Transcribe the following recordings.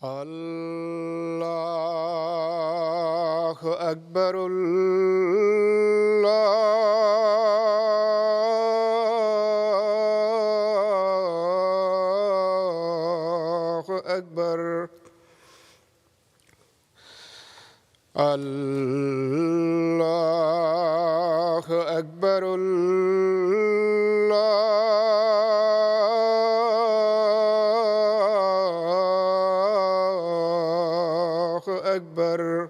الله أكبر. الله أكبر. الله أكبر. أكبر.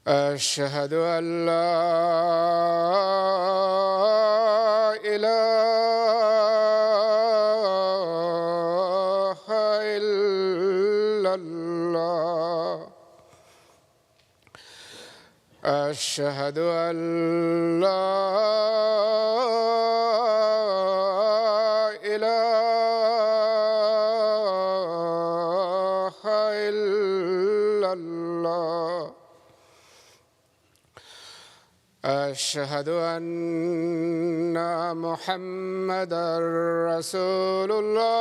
أشهد أن لا إله إلا الله. أشهد أن لا إله إلا الله. أشهد أن محمدًا رسول الله.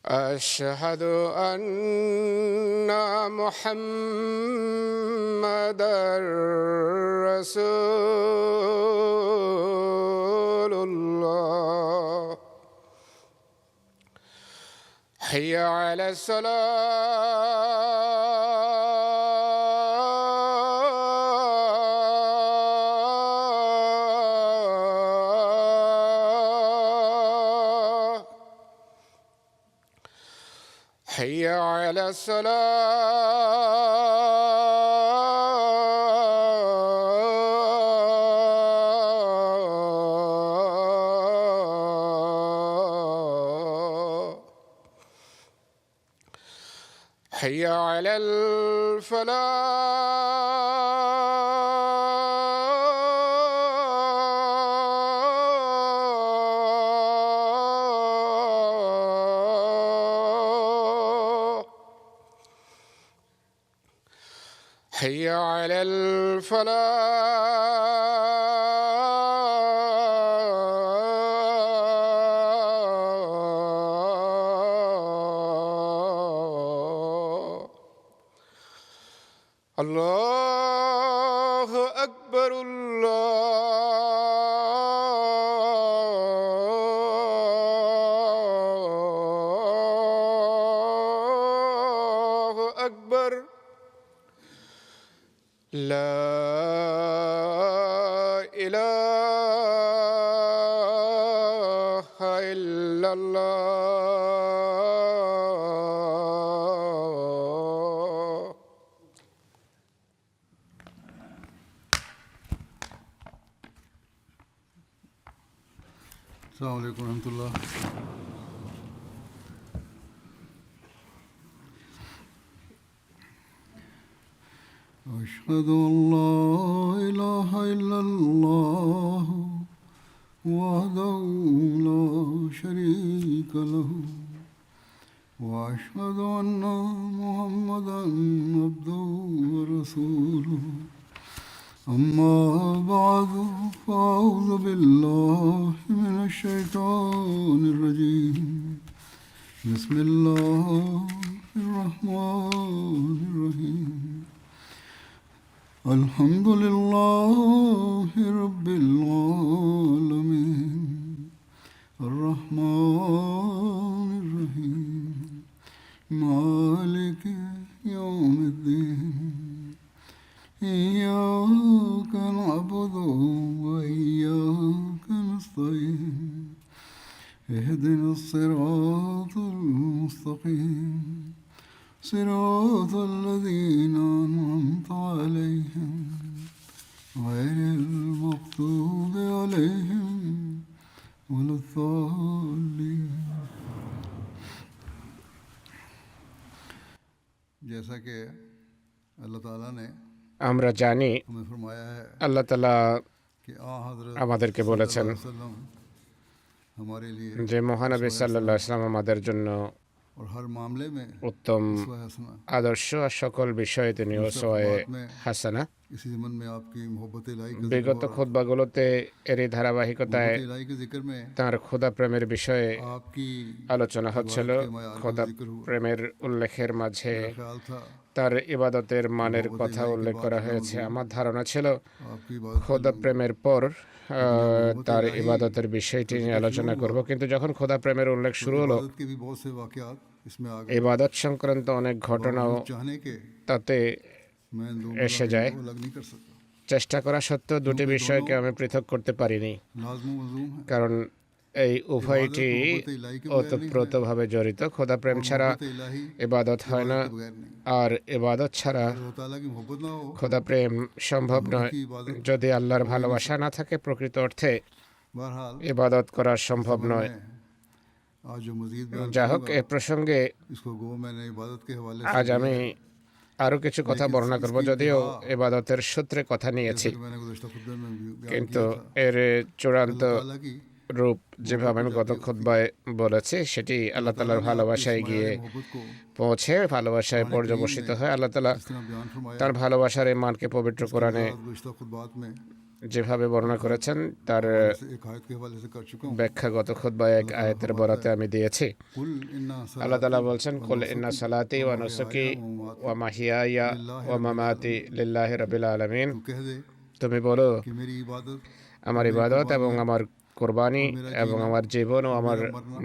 أشهد أن محمدًا رسول الله. حي على الصلاة. حي على الصلاة. حي على الفلاح. حي على الفلاح. الله أكبر. الله أكبر. لا إله إلا الله. السلام عليكم ورحمة الله. أشهد أن لا إله إلا الله وحده لا شريك له وأشهد أن محمدًا عبده ورسوله. أما بعد فأعوذ بالله من الشيطان الرجيم. بسم الله الرحمن الرحيم. الحمد لله رب العالمين الرحمن الرحيم مالك يوم الدين. إياك نعبد وإياك نستعين. اهدنا الصراط المستقيم صراط الذين أنعمت عليهم غير المغضوب عليهم ولا الضالين जैसा कि अल्लाह ताला ने আমরা জানি हमें फरमाया है আল্লাহ তাআলা कि आ हज़रत আমাদেরকে বলেছেন सल्लल्लाहु अलैहि वसल्लम हमारे लिए যে মহানবী সাল্লাল্লাহু আলাইহি ওয়াসাল্লাম আমাদের জন্য और हर मामले में উত্তম उसवा हसना আদর্শ আর সকল বিষয়ে তিনি ওসওয়ায়ে হাসানা। इसी ज़मन में आपकी मोहब्बत इलाही का বিগত খুতবাগুলোতে এরই ধারাবাহিকতায় मोहब्बत इलाही के जिक्र में তার খোদা প্রেমের বিষয়ে आपकी আলোচনা হচ্ছিল। খোদা প্রেমের উল্লেখের মাঝে ख्याल था তার ইবাদতের মানের কথা উল্লেখ করা হয়েছে। আমার ধারণা ছিল आपकी बात খোদা প্রেমের পর তার ইবাদতের বিষয়টি নিয়ে আলোচনা করব, কিন্তু যখন খোদা প্রেমের উল্লেখ শুরু হলো इबादत के भी बहुत से वाक़यात इसमें आ गए ইবাদত সংক্রান্ত অনেক ঘটনাও चाहने के তাতে मैं इन दो এসে যায়। को अलग नहीं कर सकता চেষ্টা করা সত্ত্বেও দুটি বিষয়কে আমি পৃথক করতে পারিনি, लाजम मज़लूम है কারণ এই উভয়টি ওতপ্রোতভাবে জড়িত। খোদা প্রেম ছাড়া मोहब्बत इलाही ইবাদত হয় না, के बगैर नहीं আর ইবাদত ছাড়া अल्लाह ताला की मोहब्बत ना हो খোদা প্রেম সম্ভব নয়। की इबादत যদি আল্লাহর ভালোবাসা না থাকে প্রকৃত অর্থে बहरहाल ইবাদত করা সম্ভব নয়। आज जो मज़ीद बयान যা হোক, करूंगा, এ প্রসঙ্গে इसको गो मैंने इबादत के हवाले আজ से আমি আরও কিছু কথা বর্ণনা করব, যদিও ইবাদতের সূত্রে কথা নিয়েছি, जैसे कि मैंने गुज़श्ता खुतबे में भी बयान কিন্তু किया था এর চূড়ান্ত ताला की রূপ যেভাবে আমি গত খুতবায় বলেছি সেটি আল্লাহ তাআলার ভালোবাসায় গিয়ে मोहब्बत को পৌঁছে, ভালোবাসায় পর্যবসিত হয়। আল্লাহ তাআলা इस तरह बयान फरमाया তার ভালোবাসার এই মানকে পবিত্র কোরআনে गुज़श्ता खुतबात में যেভাবে বর্ণনা করেছেন তার से एक आयत के हवाले से कर चुका हूँ ব্যাখ্যা গত খুতবায় এক আয়াতের বরাতে আমি দিয়েছি। कुल इन्ना আল্লাহ তাআলা বলছেন, কুল ইন্না সালাতি ওয়া নুসুকি ওয়া মাহিয়ায়া ওয়া মামাতি লিল্লাহি রাব্বিল আলামিন। तू कह दे তুমি বলো, कि मेरी इबादत আমার ইবাদত এবং আমার কোরবানি এবং আমার জীবন ও আমার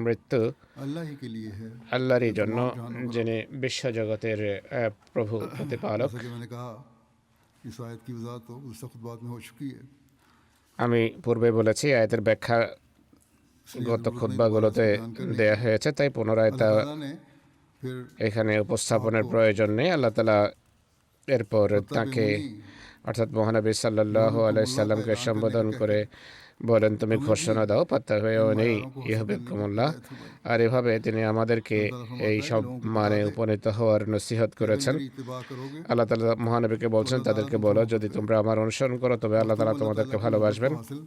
মৃত্যু अल्लाह ही के लिए है আল্লাহরই জন্য, যিনি বিশ্বজগতের প্রভু প্রতিপালক। जैसा कि मैंने कहा इस आयत की वजाहत तो गुज़श्ता खुतबात में हो चुकी है আমি পূর্বে বলেছি আয়াতের ব্যাখ্যা গত খুতবাগুলোতে দেয়া হয়েছে, তাই পুনরায় তা अल्लाह ताला ने फिर এখানে উপস্থাপনের প্রয়োজন নেই। আল্লাহ তাআলা এরপর তাকে অর্থাৎ মহানবী সাল্লাল্লাহু আলাইহি সাল্লামকে সম্বোধন করে বলেন, তুমি ঘোষণা দাও ফাত্তাবিউনি ইউহিব্বুকুমুল্লাহ। আর এভাবে তিনি আমাদেরকে এই সব মানে উপনীত হওয়ার নসিহত করেছেন। मेरी इत्तिबा करोगे আল্লাহ তাআলা মহানবীকে বলছেন, তাদেরকে বলো যদি তোমরা আমার অনুসরণ করো তবে আল্লাহ তাআলা তোমাদেরকে ভালোবাসবেন हासिल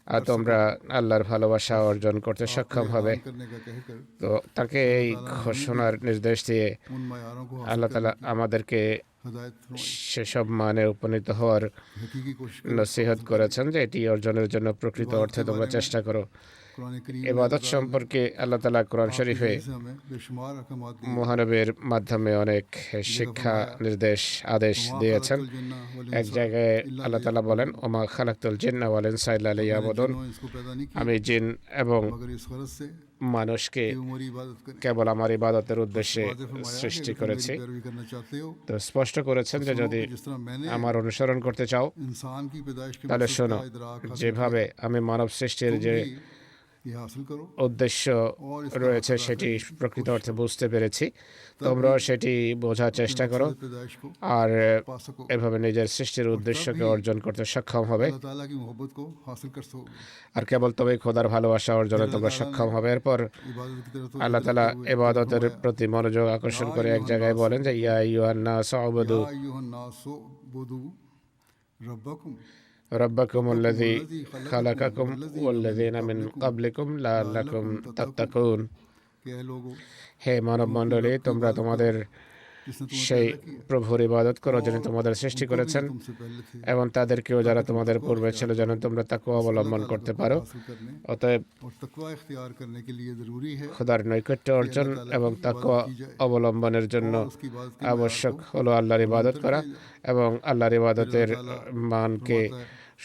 আর তোমরা আল্লাহর ভালোবাসা অর্জন করতে সক্ষম হবে। करने का कहकर তো তাকে এই ঘোষণার নির্দেশ দিয়ে उन मयारों को আল্লাহ ताला আমাদেরকে हदायत फरमाई সেসব মানে উপনীত হওয়ার हकीकी कोशिश নসিহত করেছেন যে এটি অর্জনের জন্য প্রকৃত অর্থে তোমরা চেষ্টা করো। कुरान करीम ইবাদত সম্পর্কে আল্লাহ তাআলা কোরআন শরীফে से हमें बेशुमार अहकामात दिए মহানবীর মাধ্যমে অনেক শিক্ষা নির্দেশ আদেশ দিয়েছেন। जिन्ना वल এক জায়গায় আল্লাহ তাআলা বলেন, ওমা খালাকতুল জিন্না ওয়াল ইনসা ইল্লা লিয়াবুদুন, इंसानों इसको पैदा नहीं किया আমি জিন এবং मगर इस गरज से মানুষকে कि वो मेरी इबादत करे কেবল আমার ইবাদতের উদ্দেশ্যে वाज़ेह फरमाया সৃষ্টি कि तुम করেছি। मेरी पैरवी करना चाहते हो তো স্পষ্ট করেছেন যে যদি जिस तरह मैंने আমার অনুসরণ করতে চাও इंसान की पैदाइश के তাহলে मकसद শোনো, का इदराक हासिल যেভাবে আমি মানব সৃষ্টির तुम যে भी ये हासिल करो উদ্দেশ্য রয়েছে সেটি প্রকৃত অর্থে বুঝতে পেরেছি, তোমরাও সেটি বোঝার চেষ্টা করো पैदाइश को আর पा सको এভাবে নিজের সৃষ্টির উদ্দেশ্যকে অর্জন করতে সক্ষম হবে। अल्लाह ताला की मोहब्बत को हासिल कर सकोगे আর কেবল তবেই খোদার ভালোবাসা অর্জনে তোমরা সক্ষম হবে। এরপর इबादत की तरफ तो আল্লাহ তাআলা ইবাদতের প্রতি মনোযোগ আকর্ষণ করে এক জায়গায় বলেন যে ইয়া আইয়ুহান নাস উবুদু या अय्युहन नासु बुदु रब्बकुम রাব্বাকুমুল্লাযী খালাকাকুম ওয়াল্লাযীনা মিন ক্বাবলিকুম লাআল্লাকুম তাত্তাকুন। कि ऐ लोगों হে মানব মণ্ডলী, তোমরা তোমাদের जिसने तुम्हें সেই पैदा किया প্রভুর ইবাদত করো যিনি তোমাদের সৃষ্টি করেছেন, तुमसे पहले थे এবং তাদেরকেও যারা তোমাদের পূর্বে ছিল যেন তোমরা তাকওয়া অবলম্বন করতে পারো। हासिल करने অতএব और तकवा इख्तियार करने के लिए ज़रूरी है খোদার নৈকট্য অর্জন এবং তাকওয়া অবলম্বনের জন্য उसकी इबादत की আবশ্যক হলো আল্লাহর ইবাদত করা এবং আল্লাহর ইবাদতের মানকে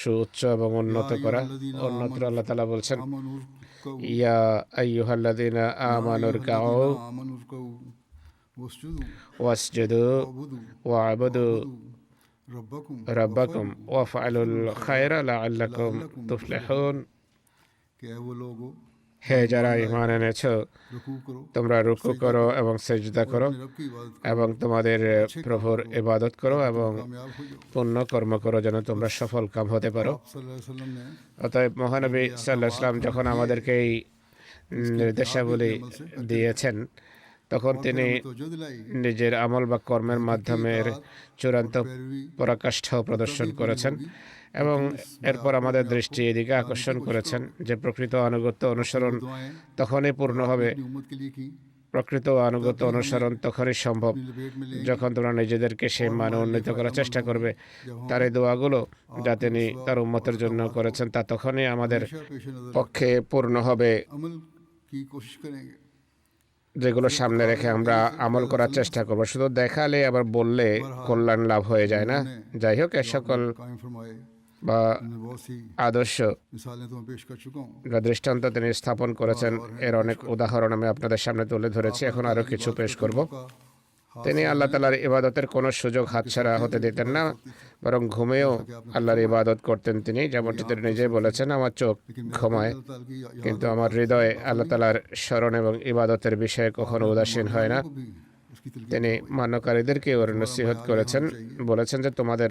সুউচ্চ এবং উন্নত করা। অন্যত্র আল্লাহ তাআলা বলছেন, आमनुर को ইয়া আইয়ুহাল্লাযীনা আমানুর কাউ आमनुर को वस्जुदु ওয়াসজুদু वबुदु ওয়াবুদু रब्बकुम রাব্বাকুম ওয়াফআলুল খায়রা লাআল্লাকুম তুফলিহুন। कि ऐ वो लोगो হে যারা ঈমান এনেছো, रुकू करो তোমরা রুকু করো এবং সেজদা করো अपने रब की इबादत करो এবং তোমাদের প্রভুর ইবাদত করো ताकि এবং तुम कामयाब हो जाओ। পুণ্য কর্ম করো যেন তোমরা সফল কাম হতে পারো। आप सल्लल्लाहु अलैहि वसल्लम ने অতএব মহানবী সাল্লাল্লাহু আলাইহি সাল্লাম যখন আমাদেরকে এই নির্দেশাবলী দিয়েছেন, তখন और তিনি फिर हमें तवज्जो दिलाई নিজের আমল বা কর্মের মাধ্যমে চূড়ান্ত পরাকাষ্ঠাও প্রদর্শন করেছেন এবং এরপর আমাদের দৃষ্টি এদিকে আকর্ষণ করেছেন যে প্রকৃত আনুগত্য অনুসরণ दुआएं তখনই পূর্ণ হবে, अपनी उम्मत के लिए की প্রকৃত আনুগত্য অনুসরণ তখনই সম্ভব अपनी लपेट में ले যখন তোমরা নিজেদেরকে সেই মানে উন্নীত করার চেষ্টা করবে। তার এই দোয়াগুলো যা তিনি তার উম্মতের জন্য করেছেন তা তখনই আমাদের हमेशा पेश नजर পক্ষে পূর্ণ হবে, अमल की कोशिश करेंगे। যেগুলো সামনে রেখে আমরা আমল করার চেষ্টা করবো। শুধু দেখালে আবার বললে কল্যাণ লাভ হয়ে যায় না। যাই হোক, এ সকল कायम फरमाए বা मैं बहुत सी আদর্শ मिसालें तुम्हें पेश कर चुका हूँ। বা দৃষ্টান্ত তিনি স্থাপন করেছেন, এর অনেক উদাহরণ আমি আপনাদের সামনে তুলে ধরেছি। এখন আরও কিছু পেশ করব। তিনি আল্লাহ তাআলার ইবাদতের কোনো সুযোগ হাতছাড়া হতে দিতেন না, বরং ঘুমেও আল্লাহর ইবাদত করতেন তিনি। যেমনটি তিনি নিজেই বলেছেন, আমার চোখ ঘুমায় কিন্তু আমার হৃদয় আল্লাহ তাআলার স্মরণ এবং ইবাদতের বিষয়ে কখনো উদাসীন হয় না। তিনি মান্যকারীদেরকে ওর নসিহত করেছেন, বলেছেন যে তোমাদের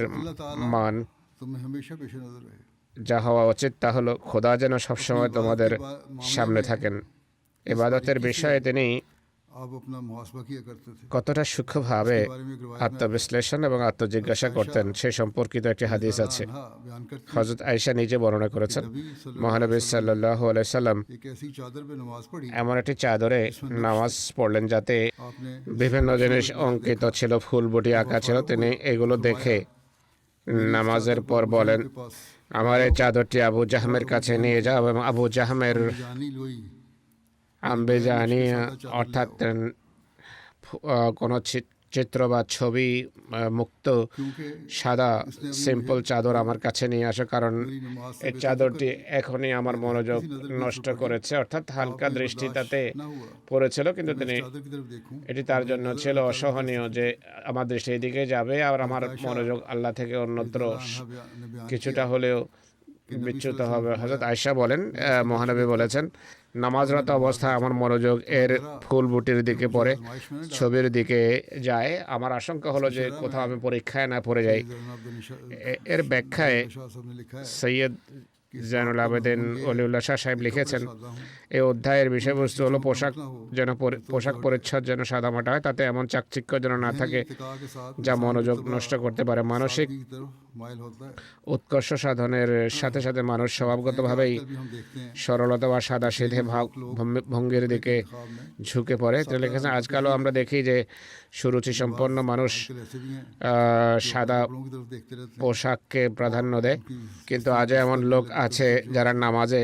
মান तुम्हें हमेशा पेश नजर रहे। যা হওয়া উচিত তা হলো খোদা যেন সবসময় তোমাদের সামনে থাকেন। ইবাদতের বিষয়ে তিনি आप अपना मुहासबा किया करते थे। কতটা সূক্ষ্মভাবে इस बारे में एक रिवायत আত্মবিশ্লেষণ এবং আত্মজিজ্ঞাসা করতেন সে সম্পর্কিত একটি হাদিস আছে। हाँ, बयान करते হযরত আয়েশা নিজে বর্ণনা করেছেন, মহানবী সাল্লাল্লাহু আলাইহি সাল্লাম एक ऐसी चादर पे नमाज पढ़ी এমন একটি চাদরে নামাজ পড়লেন যাতে आपने বিভিন্ন জিনিস অঙ্কিত ছিল, ফুল বুটি আঁকা ছিল। তিনি এগুলো দেখে নামাজের পর বলেন, के पास আমার এই চাদরটি আবু জাহমের কাছে নিয়ে যাও এবং আবু জাহমের जानी लोई আম্বেজানি অর্থাৎ কোনো চিত্র বা ছবি মুক্ত क्योंकि সাদা সিম্পল চাদর আমার কাছে নিয়ে আসো, কারণ मेरी नमाज से এই চাদরটি এখনই আমার মনোযোগ নষ্ট করেছে। অর্থাৎ হালকা দৃষ্টি তাতে ना हुआ। পড়েছিল, কিন্তু তিনি चादर की तरफ देखूं এটি তার জন্য ছিল অসহনীয় যে আমার দৃষ্টি এদিকে যাবে আর আমার মনোযোগ আল্লাহ থেকে অন্যত্র ने बयान কিছুটা হলেও বিচ্যুত হবে। হযরত আয়েশা বলেন, মহানবী বলেছেন, নামাজরত অবস্থায় আমার মনোযোগ এর ফুল বুটির দিকে পড়ে, ছবির দিকে যায়। আমার আশঙ্কা হলো যে কোথাও আমি পরীক্ষায় না পড়ে যাই। এর ব্যাখ্যায় साहब ने लिखा है সৈয়দ জাইনুল আবেদিন ওলিউল্লাহ শাহ সাহেব লিখেছেন, এই অধ্যায়ের বিষয়বস্তু হলো পোশাক পরিচ্ছদ যেন সাদামাটা হয়, তাতে এমন চাকচিক্য যেন না থাকে इत्तिका के साथ যা মনোযোগ নষ্ট করতে পারে। মানসিক की तरफ माइल होता है। উৎকর্ষ সাধনের সাথে সাথে মানুষ স্বভাবগতভাবেই भी हम देखते हैं সরলতা বা সাদা সিধে ভঙ্গির দিকে ঝুঁকে পড়ে। তিনি লিখেছেন, আজকালও আমরা দেখি যে সুরুচি সম্পন্ন মানুষ आजकल ऐसे भी हैं সাদা कपड़ों की तरफ देखते रहते हैं। পোশাককে প্রাধান্য দেয়, কিন্তু আজও এমন লোক আছে যারা নামাজে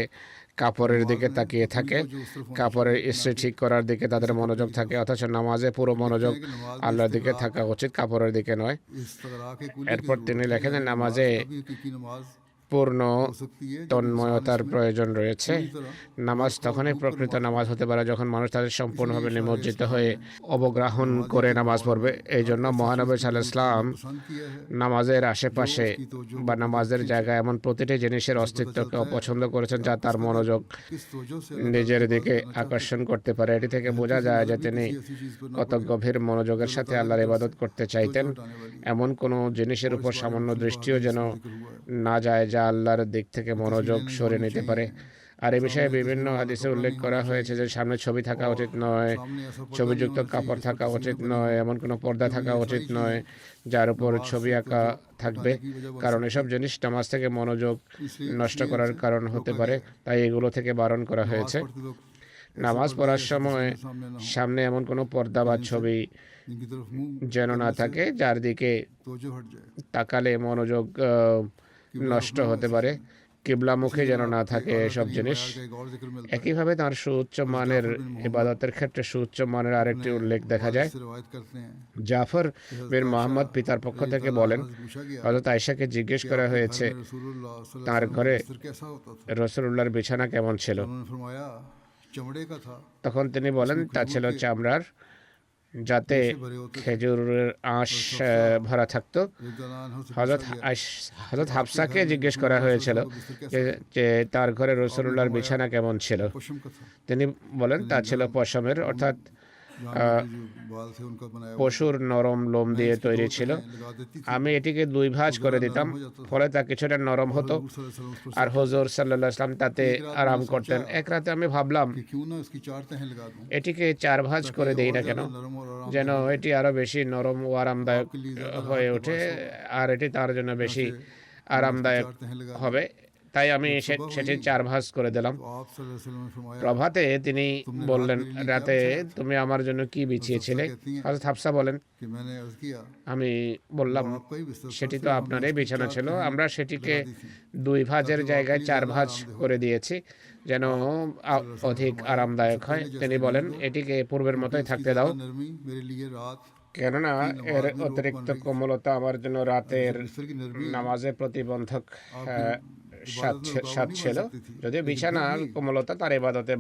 কাপড়ের দিকে তাকিয়ে থাকে, কাপড়ের ইস্ত্রি ঠিক করার দিকে তাদের মনোযোগ থাকে, অথচ নামাজে পুরো মনোযোগ আল্লাহর দিকে থাকা উচিত, কাপড়ের দিকে নয়। इस तरह के कुल এরপর তিনি লেখেন যে নামাজে की नमाज পূর্ণ हो सकती है তন্ময়তার প্রয়োজন রয়েছে। নামাজ তখনই প্রকৃত নামাজ হতে পারে যখন মানুষ তাদের সম্পূর্ণভাবে নিমজ্জিত হয়ে অবগ্রহণ করে নামাজ পড়বে। এই জন্য মহানবী সাল্লাল্লাহু আলাইহি ওয়াসাল্লাম पसंद किया है। নামাজের আশেপাশে বা নামাজের জায়গায় এমন প্রতিটি জিনিসের অস্তিত্বকে অপছন্দ করেছেন যা তার মনোযোগ किस तवज्जो से নিজের দিকে আকর্ষণ করতে পারে। এটি থেকে বোঝা যায় যে তিনি ऐसी चीज पर কত গভীর মনোযোগের সাথে আল্লাহর ইবাদত করতে চাইতেন। এমন কোনো জিনিসের উপর সামান্য দৃষ্টিও যেন না যায় যা আল্লাহর দিক থেকে মনোযোগ সরিয়ে নিতে পারে। আর এ বিষয়ে বিভিন্ন হাদিসে উল্লেখ করা হয়েছে যে সামনে ছবি থাকা উচিত নয়, ছবিযুক্ত কাপড় থাকা উচিত নয়, এমন কোনো পর্দা থাকা উচিত নয় যার উপর ছবি আঁকা থাকবে, কারণ এসব জিনিস নামাজ থেকে মনোযোগ নষ্ট করার কারণ হতে পারে। তাই এগুলো থেকে বারণ করা হয়েছে। নামাজ পড়ার সময় সামনে এমন কোনো পর্দা বা ছবি जिनकी तरफ मुंह যেন না থাকে যার দিকে तवज्जो हट जाए। তাকালে মনোযোগ নষ্ট হতে পারে, কিবলামুখী যেন না থাকে এসব জিনিস। का एक और जिक्र मिलता একইভাবে তার সুউচ্চ মানের ইবাদতের ক্ষেত্রে সুউচ্চ মানের আরেকটি উল্লেখ দেখা যায়। है रिवायत करते हैं জাফর বিন মোহাম্মদ পিতার পক্ষ থেকে বলেন, पूछा गया হযরত আয়েশাকে জিজ্ঞেস করা হয়েছে रसूलुल्लाह सल्लल्लाहु তার ঘরে अलैहि कैसा होता था। রাসূলুল্লাহর বিছানা কেমন ছিল। उन्होंने फरमाया चमड़े का था। তখন তিনি বলেন তা ছিল চামড়ার, যাতে से भरे होते थे খেজুরের আঁশ ভরা থাকতো। হজরত হজরত হাফসাকে জিজ্ঞেস করা হয়েছিল যে যে তার ঘরে রসুলুল্লাহর বিছানা কেমন ছিল। पशम का था তিনি বলেন তা ছিল পশমের, অর্থাৎ जानवर के जो बाल थे उनका बनाया हुआ পশুর নরম লোম দিয়ে তৈরি ছিল। लगा देती थी আমি এটিকে দুই ভাঁজ করে দিতাম, ফলে তা কিছুটা নরম হতো, हजूर सल्लल्लाहु अलैहि वसल्लम আর হুজুর সাল্লাল্লাহু আলাইহি ওয়াসাল্লাম তাতে আরাম করতেন। এক রাতে আমি ভাবলাম कि क्यों ना इसकी 4 तहें लगा दूं এটিকে 4 ভাঁজ করে দেই না কেন, नरम और आराम যেন এটি আরো বেশি নরম ও আরামদায়ক হয়ে ওঠে, আর এটি তার জন্য বেশি আরামদায়ক 4 तहें लगा হবে। তাই আমি সেটি 4 ভাঁজ করে দিলাম। तो आप सल्लल्लाहु अलैहि वसल्लम ने फरमाया প্রভাতে তিনি বললেন, রাতে তুমি আমার জন্য কি বিছিয়েছিলে? হযরত হাফসা বলেন, कि मैंने अर्ज किया আমি বললাম आपका ही बिस्तर था, সেটি फिर তো हमने আপনারই उसकी বিছানা 4 ছিল, तहें আমরা সেটিকে लगा दी थी। 2 ভাঁজের জায়গায় 4 ভাঁজ করে দিয়েছি যেন অধিক আরামদায়ক হয়। তিনি বলেন, এটিকে পূর্বের মতোই থাকতে দাও, ज़्यादा नरमी मेरे लिए रात কেননা এর অতিরিক্ত কোমলতা আমার জন্য রাতের बिस्तर की नरमी নামাজে প্রতিবন্ধক সাথ ছিল। যদিও বিছানার কোমলতা তার ইবাদতে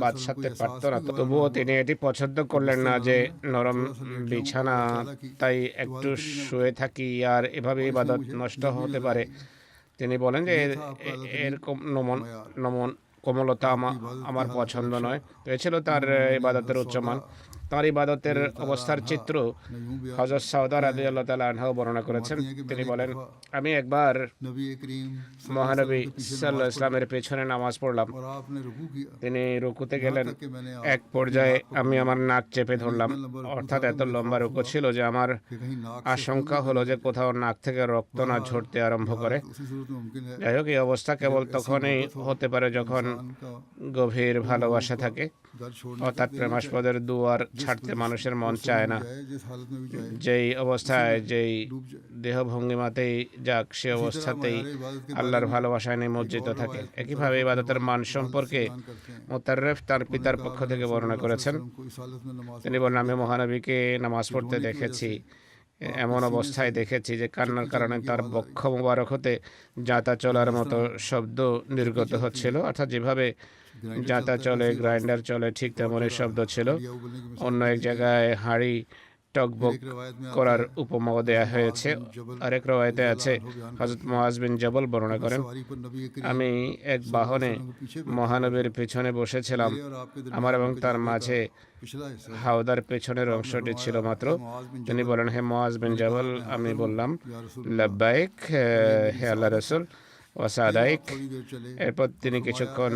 বাদ সাধতে পারত না, তবুও তিনি এটি পছন্দ করলেন না যে নরম বিছানা, তাই একটু শুয়ে থাকি আর এভাবে ইবাদত নষ্ট হতে পারে। তিনি বলেন যে এর নমন কোমলতা আমার পছন্দ নয়। তো এ ছিল তার ইবাদতের উচ্চমান। তার ইবাদতের অবস্থার চিত্র হযরত সাউদা রাদিয়াল্লাহু তাআলা আনহা বর্ণনা করেছেন। তিনি বলেন, আমি একবার नबी करीम মহানবী সাল্লাল্লাহু আলাইহি ওয়াসাল্লামের পেছনে নামাজ পড়লাম। और आपने रुकू किया তিনি রুকুতে গেলেন। कि मैंने এক পর্যায়ে আমি আমার নাক চেপে ধরলাম, অর্থাৎ এত লম্বা রুকু ছিল যে আমার कि कहीं नाक আশঙ্কা হলো যে কোথাও নাক থেকে রক্ত না ঝরতে আরম্ভ করে। उसी सूरत में मुमकिन है যাই হোক, এই অবস্থা কেবল তখনই হতে পারে যখন उनका গভীর ভালোবাসা থাকে, दर्द छोड़ने অর্থাৎ প্রেমাস্পদের দুয়ার ছাড়তে মানুষের মন চায় না। जाए जिस हालत में भी जाए যেই অবস্থায়, যেই দেহভঙ্গিমাতেই যাক, সে অবস্থাতেই আল্লাহর ভালোবাসায় নিমজ্জিত থাকে। একইভাবে ইবাদতের মান সম্পর্কে মুতাররিফ তার পিতার পক্ষ থেকে বর্ণনা করেছেন। को इस हालत में नमाज তিনি বলেন, আমি মহানবীকে নামাজ পড়তে দেখেছি, এমন অবস্থায় দেখেছি যে কান্নার কারণে তার বক্ষ মোবারক হতে জাঁতা চলার মতো শব্দ নির্গত হচ্ছিল, অর্থাৎ যেভাবে জাঁতা চলে, গ্রাইন্ডার চলে, ঠিক তেমনই শব্দ ছিল। অন্য এক জায়গায় হাঁড়ি টকবক করার উপমাও দেয়া হয়েছে। আরেক রওয়ায়েতে আছে, হযরত মুআজ বিন জবল বর্ণনা করেন, सवारी पर नबी करीम আমি এক বাহনে মহানবীর পেছনে বসেছিলাম, और आपके আমার এবং তার মাঝে पिछला हिस्सा হাওদার পেছনের অংশটি ছিল মাত্র। তিনি বলেন, হে মুআজ বিন জবল। আমি বললাম, লাব্বাইক হে আল্লাহ রাসূল, ওয়া সাদাইক। थोड़ी देर चले এরপর তিনি কিছুক্ষণ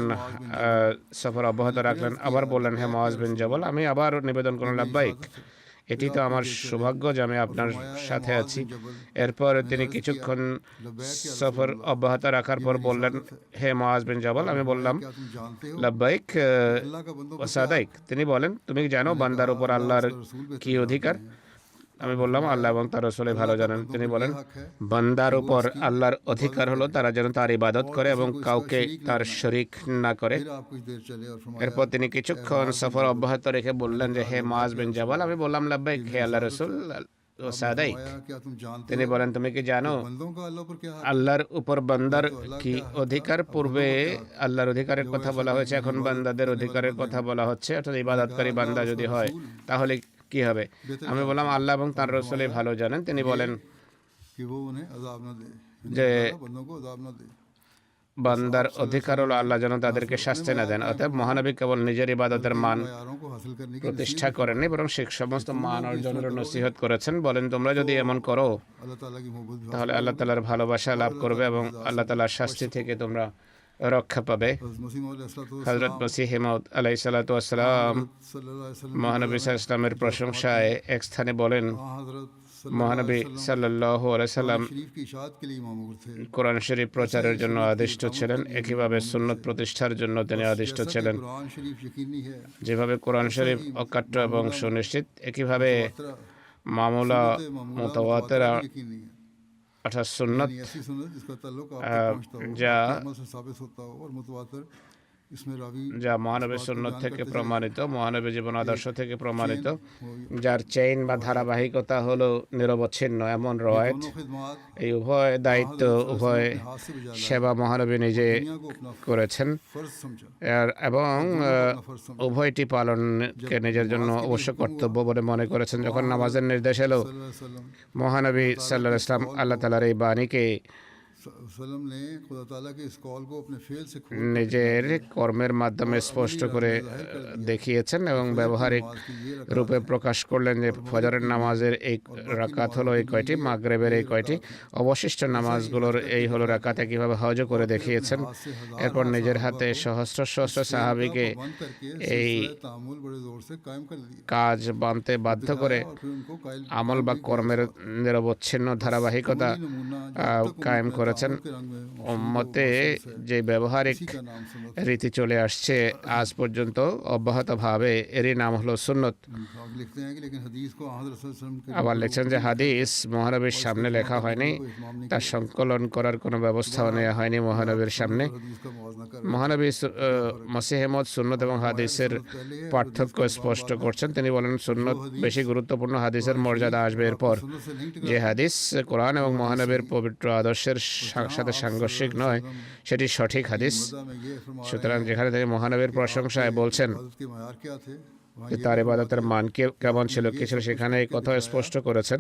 সফর অব্যাহত রাখলেন। আবার বললেন, হে মুআজ বিন জবল। আমি আবার নিবেদন করলাম, লাব্বাইক। এটি তো আমার সৌভাগ্য যে আমি আপনার সাথে আছি। এরপর তিনি কিছুক্ষণ সফর অব্যাহত রাখার পর বললেন, হে মুআজ বিন জবল। আমি বললাম, क्या तुम जानते हो লাব্বাইক अल्लाह का बंदों ওয়া সাদাইক। তিনি বলেন, তুমি কি জানো বান্দার উপর আল্লাহর কি অধিকার? আমি বললাম, আল্লাহ এবং তার রাসূলই ভালো জানেন। তিনি বলেন, বান্দার উপর আল্লাহর অধিকার হলো তারা যেন তার ইবাদত করে এবং কাউকে তার শরীক না করে। फिर आप कुछ देर चले और फरमाया এরপর তিনি কিছুক্ষণ সফর অব্যাহত রেখে বললেন যে, হে মুআজ বিন জবল। আমি বললাম, লাব্বাইক হে আল্লাহ রাসূল ওয়া সাদাইক। क्या तुम जानते তিনি বলেন, তুমি কি জানো हो बंदों का अल्लाह पर क्या हक আল্লাহর উপর বান্দার কি অধিকার? পূর্বে আল্লাহর অধিকারের কথা বলা হয়েছে, এখন বান্দাদের অধিকারের কথা বলা হচ্ছে। অর্থাৎ ইবাদতকারী বান্দা যদি হয় তাহলে কি হবে? আমি বললাম, আল্লাহ এবং তার রাসূলই ভালো জানেন। তিনি বলেন कि वो उन्हें अजाब न दे যে बंदों को अजाब न दे বান্দার অধিকার হলো আল্লাহ যেন তাদেরকে শাস্তি না দেন। অতএব মহানবী কেবল নিজের ইবাদতের মান यारों को हासिल करने की প্রতিষ্ঠা করেননি, বরং সে সমস্ত মান অর্জনের নসিহত করেছেন। বলেন, তোমরা যদি এমন করো अल्लाह ताला की मोहब्बत भी তাহলে আল্লাহ তাআলার ভালোবাসা লাভ করবে এবং আল্লাহ তাআলার শাস্তি থেকে তোমরা রক্ষা পাবে। मसीह मौला अलैहिस्सलातु হযরত মসিহ মাউদ আলাইহিস সালাতু ওয়াস সালাম सल्लल्लाहु अलैहि वसल्लम মহানবী সাল্লাল্লাহু আলাইহি ওয়াসাল্লামের প্রশংসায় এক স্থানে বলেন, हजरत মহানবী সাল্লাল্লাহু আলাইহি সাল্লাম शरीफ की इशाअत के लिए मामूर थे কোরআন শরীফ প্রচারের জন্য আদিষ্ট ছিলেন, একইভাবে সুন্নত প্রতিষ্ঠার জন্য তিনি আদিষ্ট ছিলেন। कुरान शरीफ यकीनी है যেভাবে কোরআন শরীফ অকাট্য এবং সুনিশ্চিত, একইভাবে মামুলা মুতাওয়াতিরা यकीनी है অর্থাৎ সুন্নত ऐसी सुन्नत जिसका ताल्लुक आप तक पहुंचता हो যা अमल से साबित होता हो और मुतवातिर इसमें रावी যা মহানবীর সুন্নত থেকে প্রমাণিত, মহানবীর জীবন আদর্শ থেকে প্রমাণিত, যার চেইন বা ধারাবাহিকতা হলো নিরবচ্ছিন্ন, এমন রওয়ায়েত। दोनों खिदमात এই উভয় দায়িত্ব, উভয় अपने हाथ से बजा সেবা মহানবী নিজে दुनिया को अपना করেছেন फर्ज समझा এবং अपना फर्ज समझा উভয়টি পালনকে নিজের জন্য অবশ্য কর্তব্য বলে মনে করেছেন। যখন নামাজের নির্দেশ এলো, सल्लल्लाहु अलैहि वसल्लम মহানবী সাল্লাল্লাহু আলাইহি ওয়াসাল্লাম আল্লাহ তাআলার এই বাণীকে वसल्लम ने खुदा ताला के इस कॉल को अपने फेल से खोल নিজের কর্মের মাধ্যমে স্পষ্ট করে দেখিয়েছেন এবং ব্যবহারিক রূপে প্রকাশ করলেন যে ফজরের নামাজের এই রাকাত হলো এই কয়টি, মাগরিবের এই কয়টি, অবশিষ্ট নামাজগুলোর এই হলো রাকাত, কিভাবে হজ করে দেখিয়েছেন। এরপর নিজের হাতে সহস্র সহস্র সাহাবীকে बंद करके এই तामुल बड़े जोर से कायम कर दिया কাজ বানতে বাধ্য করে और फिर उनको कायल আমল বা কর্মের নিরবচ্ছিন্ন ধারাবাহিকতা কায়েম করেছেন। के रंग में উম্মতে যে ব্যবহারিক का नाम सुन्नत রীতি চলে আসছে আজ পর্যন্ত অব্যাহতভাবে, এরই নাম হলো সুন্নত। आप लिखते हैं कि लेकिन हदीस को हज़रत सल्लल्लाहु अलैहि वसल्लम के আবার লিখছেন যে হাদিস মহানবীর সামনে লেখা হয়নি, তা সংকলন করার কোনো ব্যবস্থাও নেওয়া হয়নি মহানবীর সামনে। हदीस का मुआवजा कर মহানবী মসিহ মওউদ সুন্নত এবং হাদিসের পার্থক্য স্পষ্ট করছেন। তিনি বলেন সুন্নত বেশি গুরুত্বপূর্ণ, হাদিসের মর্যাদা আসবে এরপর। सुन्नत से नहीं যে হাদিস কোরআন এবং মহানবীর পবিত্র আদর্শের সাথে সাংঘর্ষিক নয়, সেটি সঠিক হাদিস। टिका में ये फरमा সুতরাং যেখানে তিনি মহানবীর প্রশংসায় বলছেন हदीस के मायार क्या थे वहाँ যে তার ইবাদতের মান কেমন ছিল, কি ছিল, সেখানে এই কথা স্পষ্ট করেছেন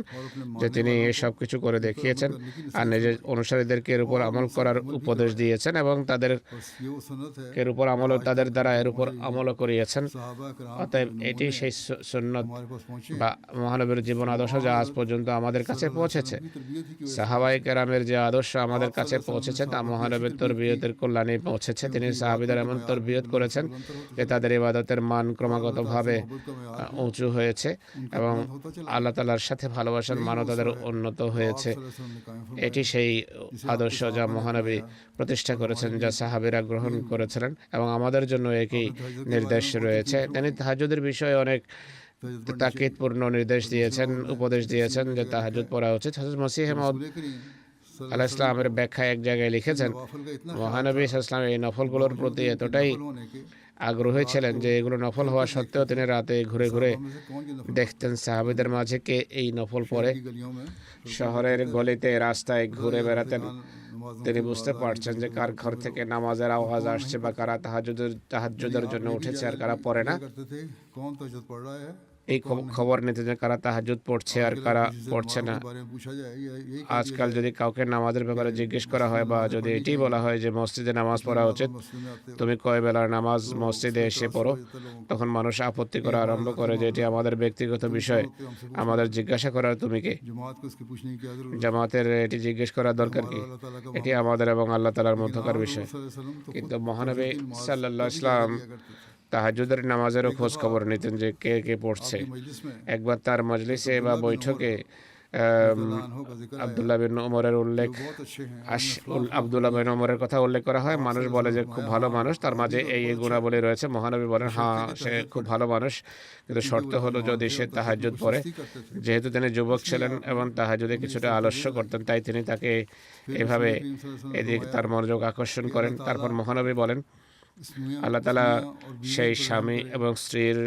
যে তিনি সব কিছু করে দেখিয়েছেন আর নিজের অনুসারীদেরকে এর উপর আমল করার উপদেশ দিয়েছেন এবং তাদের बस ये वो सुन्नत है এর উপর আমল, তাদের দ্বারা এর উপর আমলও করিয়েছেন। सहाबा कराम অতএব এটি সেই সুন্নত हमारे पास पहुँचे বা মহানবীর জীবন আদর্শ যা আজ পর্যন্ত আমাদের কাছে পৌঁছেছে। की तरबियत ही की সাহাবায়ে কেরামের যে আদর্শ আমাদের কাছে পৌঁছেছে তা মহানবীর তরবিয়তের কল্যাণে পৌঁছেছে। তিনি সাহাবীদের এমন তরবিয়ত করেছেন যে তাদের ইবাদতের মান ক্রমাগতভাবে উঁচু হয়েছে এবং আল্লাহ তাআলার সাথে ভালোবাসার মানও তাদের উন্নত হয়েছে। এটি সেই আদর্শ যা মহানবী প্রতিষ্ঠা করেছেন, যা সাহাবীরা গ্রহণ করেছিলেন এবং আমাদের জন্য একই নির্দেশ রয়েছে। তিনি তাহাজ্জুদের বিষয়ে অনেক তাকিদপূর্ণ নির্দেশ দিয়েছেন, উপদেশ দিয়েছেন যে তাহাজ্জুদ পড়া উচিত। হযরত মসিহ মওউদ আলাইহিস সালামের ব্যাখ্যা এক জায়গায় লিখেছেন, মহানবী সাল্লাল্লাহু আলাইহি ওয়াসাল্লাম এই নফলগুলোর প্রতি এতটাই আগ্রহী ছিলেন যে এগুলো নফল হওয়া সত্ত্বেও তিনি রাতে ঘুরে ঘুরে দেখতেন সাহাবীদের মাঝে কে এই নফল পড়ে। गलियों में শহরের গলিতে রাস্তায় ঘুরে বেড়াতেন। তিনি বুঝতে পারছেন যে কার ঘর থেকে নামাজের আওয়াজ আসছে বা কারা তাহাজ্জুদের জন্য উঠেছে আর কারা পড়ে না। करते थे कौन तहज्जुद पढ़ रहा है এই খবর নিতে যে কারা তাহাজ্জুদ পড়ছে আর কারা পড়ছে না। बारे में पूछा जाए यही আজকাল যদি কাউকে নামাজের ব্যাপারে জিজ্ঞেস করা হয় বা যদি এটাই বলা হয় যে মসজিদে নামাজ পড়া উচিত, मसले में आते তুমি কয় বেলার নামাজ মসজিদে এসে পড়ো, তখন মানুষ আপত্তি করা আরম্ভ করে যে এটি আমাদের ব্যক্তিগত বিষয়, আমাদের জিজ্ঞাসা করার তুমি কে? जमात को इसकी पूछने की क्या जरूरत জামাতের এটি জিজ্ঞেস করার দরকার কি? अल्लाह ताला का এটি আমাদের এবং আল্লাহ তাআলার মধ্যকার বিষয়। सल्लल्लाहु अलैहि वसल्लम तो কিন্তু মহানবী সাল্লাল্লাহু আলাইহি ওয়াসাল্লাম তাহাজ্জুদের নামাজেরও খোঁজ খবর নিতেন যে কে কে পড়ছে। मजलिस में একবার তার মজলিসে বা বৈঠকে हो का जिक्र আব্দুল্লাহ বিন ওমরের উল্লেখ बहुत अच्छे हैं আব্দুল্লাহ বিন ওমরের কথা উল্লেখ করা হয়। মানুষ বলে যে খুব ভালো মানুষ, তার মাঝে এই এই গুণাবলী রয়েছে। মহানবী বলেন হ্যাঁ সে খুব ভালো মানুষ, কিন্তু শর্ত হলো যদি সে তাহাজ্জুদ পড়ে। যেহেতু তিনি যুবক ছিলেন এবং তাহাজ্জুদে কিছুটা আলস্য করতেন, তাই তিনি তাকে এভাবে এদিকে তার মনোযোগ আকর্ষণ করেন। তারপর মহানবী বলেন আল্লাহ তাআলা সেই স্বামী এবং স্ত্রীর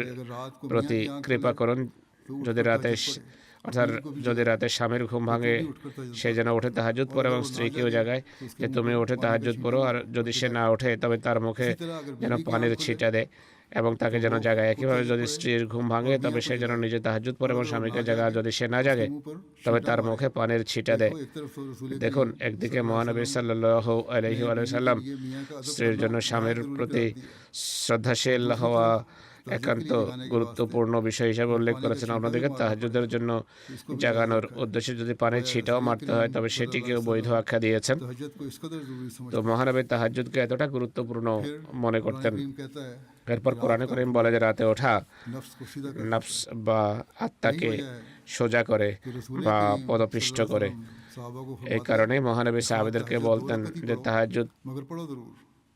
প্রতি কৃপা করুন যদি রাতে স্বামীর ঘুম ভাঙে সে যেন ওঠে তাহাজ্জুদ পড়ে এবং স্ত্রীকেও জাগায় যে তুমি ওঠে তাহাজ্জুদ পড়ো, আর যদি সে না ওঠে তবে তার মুখে যেন পানির ছিটা দেয় এবং তাকে যেন জাগায়। একইভাবে যদি স্ত্রীর ঘুম ভাঙে তবে সে যেন নিজে তাহাজ্জুদ পড়ে এবং স্বামীকে জাগায়, যদি সে না জাগে তবে তার মুখে পানির ছিটা দেয়। দেখুন, একদিকে মহানবী সাল্লাল্লাহু আলাইহি ওয়াসাল্লাম স্ত্রীর জন্য স্বামীর প্রতি শ্রদ্ধাশীল হওয়া একান্ত গুরুত্বপূর্ণ বিষয় হিসেবে উল্লেখ করেছেন। অন্যদিকে তাহাজ্জুদের জন্য জাগানোর উদ্দেশ্যে যদি পানির ছিটাও মারতে হয় তবে সেটিকেও বৈধ আখ্যা দিয়েছেন। तहज्जुद को इस कदर जरूरी समझ তো মহানবী তাহাজ্জুদকে এতটা গুরুত্বপূর্ণ মনে করতেন। करीम कहता है এরপর কোরআনে কারীম বলে যে রাতে ওঠা नफ्स को सीधा कर নফস বা আত্মাকে সোজা করে বা পদপিষ্ট করে। साहबा को এই কারণেই মহানবী সাহাবীদেরকে বলতেন যে তাহাজ্জুদ मगर पढ़ो जरूर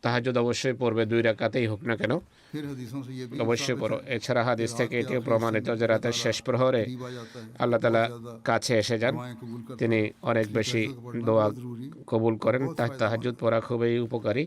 তাহাজ্জুদ অবশ্যই পড়বে, 2 রাকাতেই হোক না কেন फिर हदीसों से ये भी অবশ্যই साबित পড়ো। है এছাড়া হাদিস कि থেকে रात के এটিও आखिरी প্রমাণিত हिस्से में যে রাতের শেষ প্রহরে करीब आ जाता है, আল্লাহ তাআলা बहुत ज़्यादा কাছে এসে যান, दुआएं कबूल करता তিনি है। অনেক इसलिए বেশি तहज्जुद का पढ़ना দোয়া बहुत ज़रूरी है, কবুল করেন। बहुत তাই फ़ायदा তাহাজ্জুদ है। পড়া খুবই উপকারী,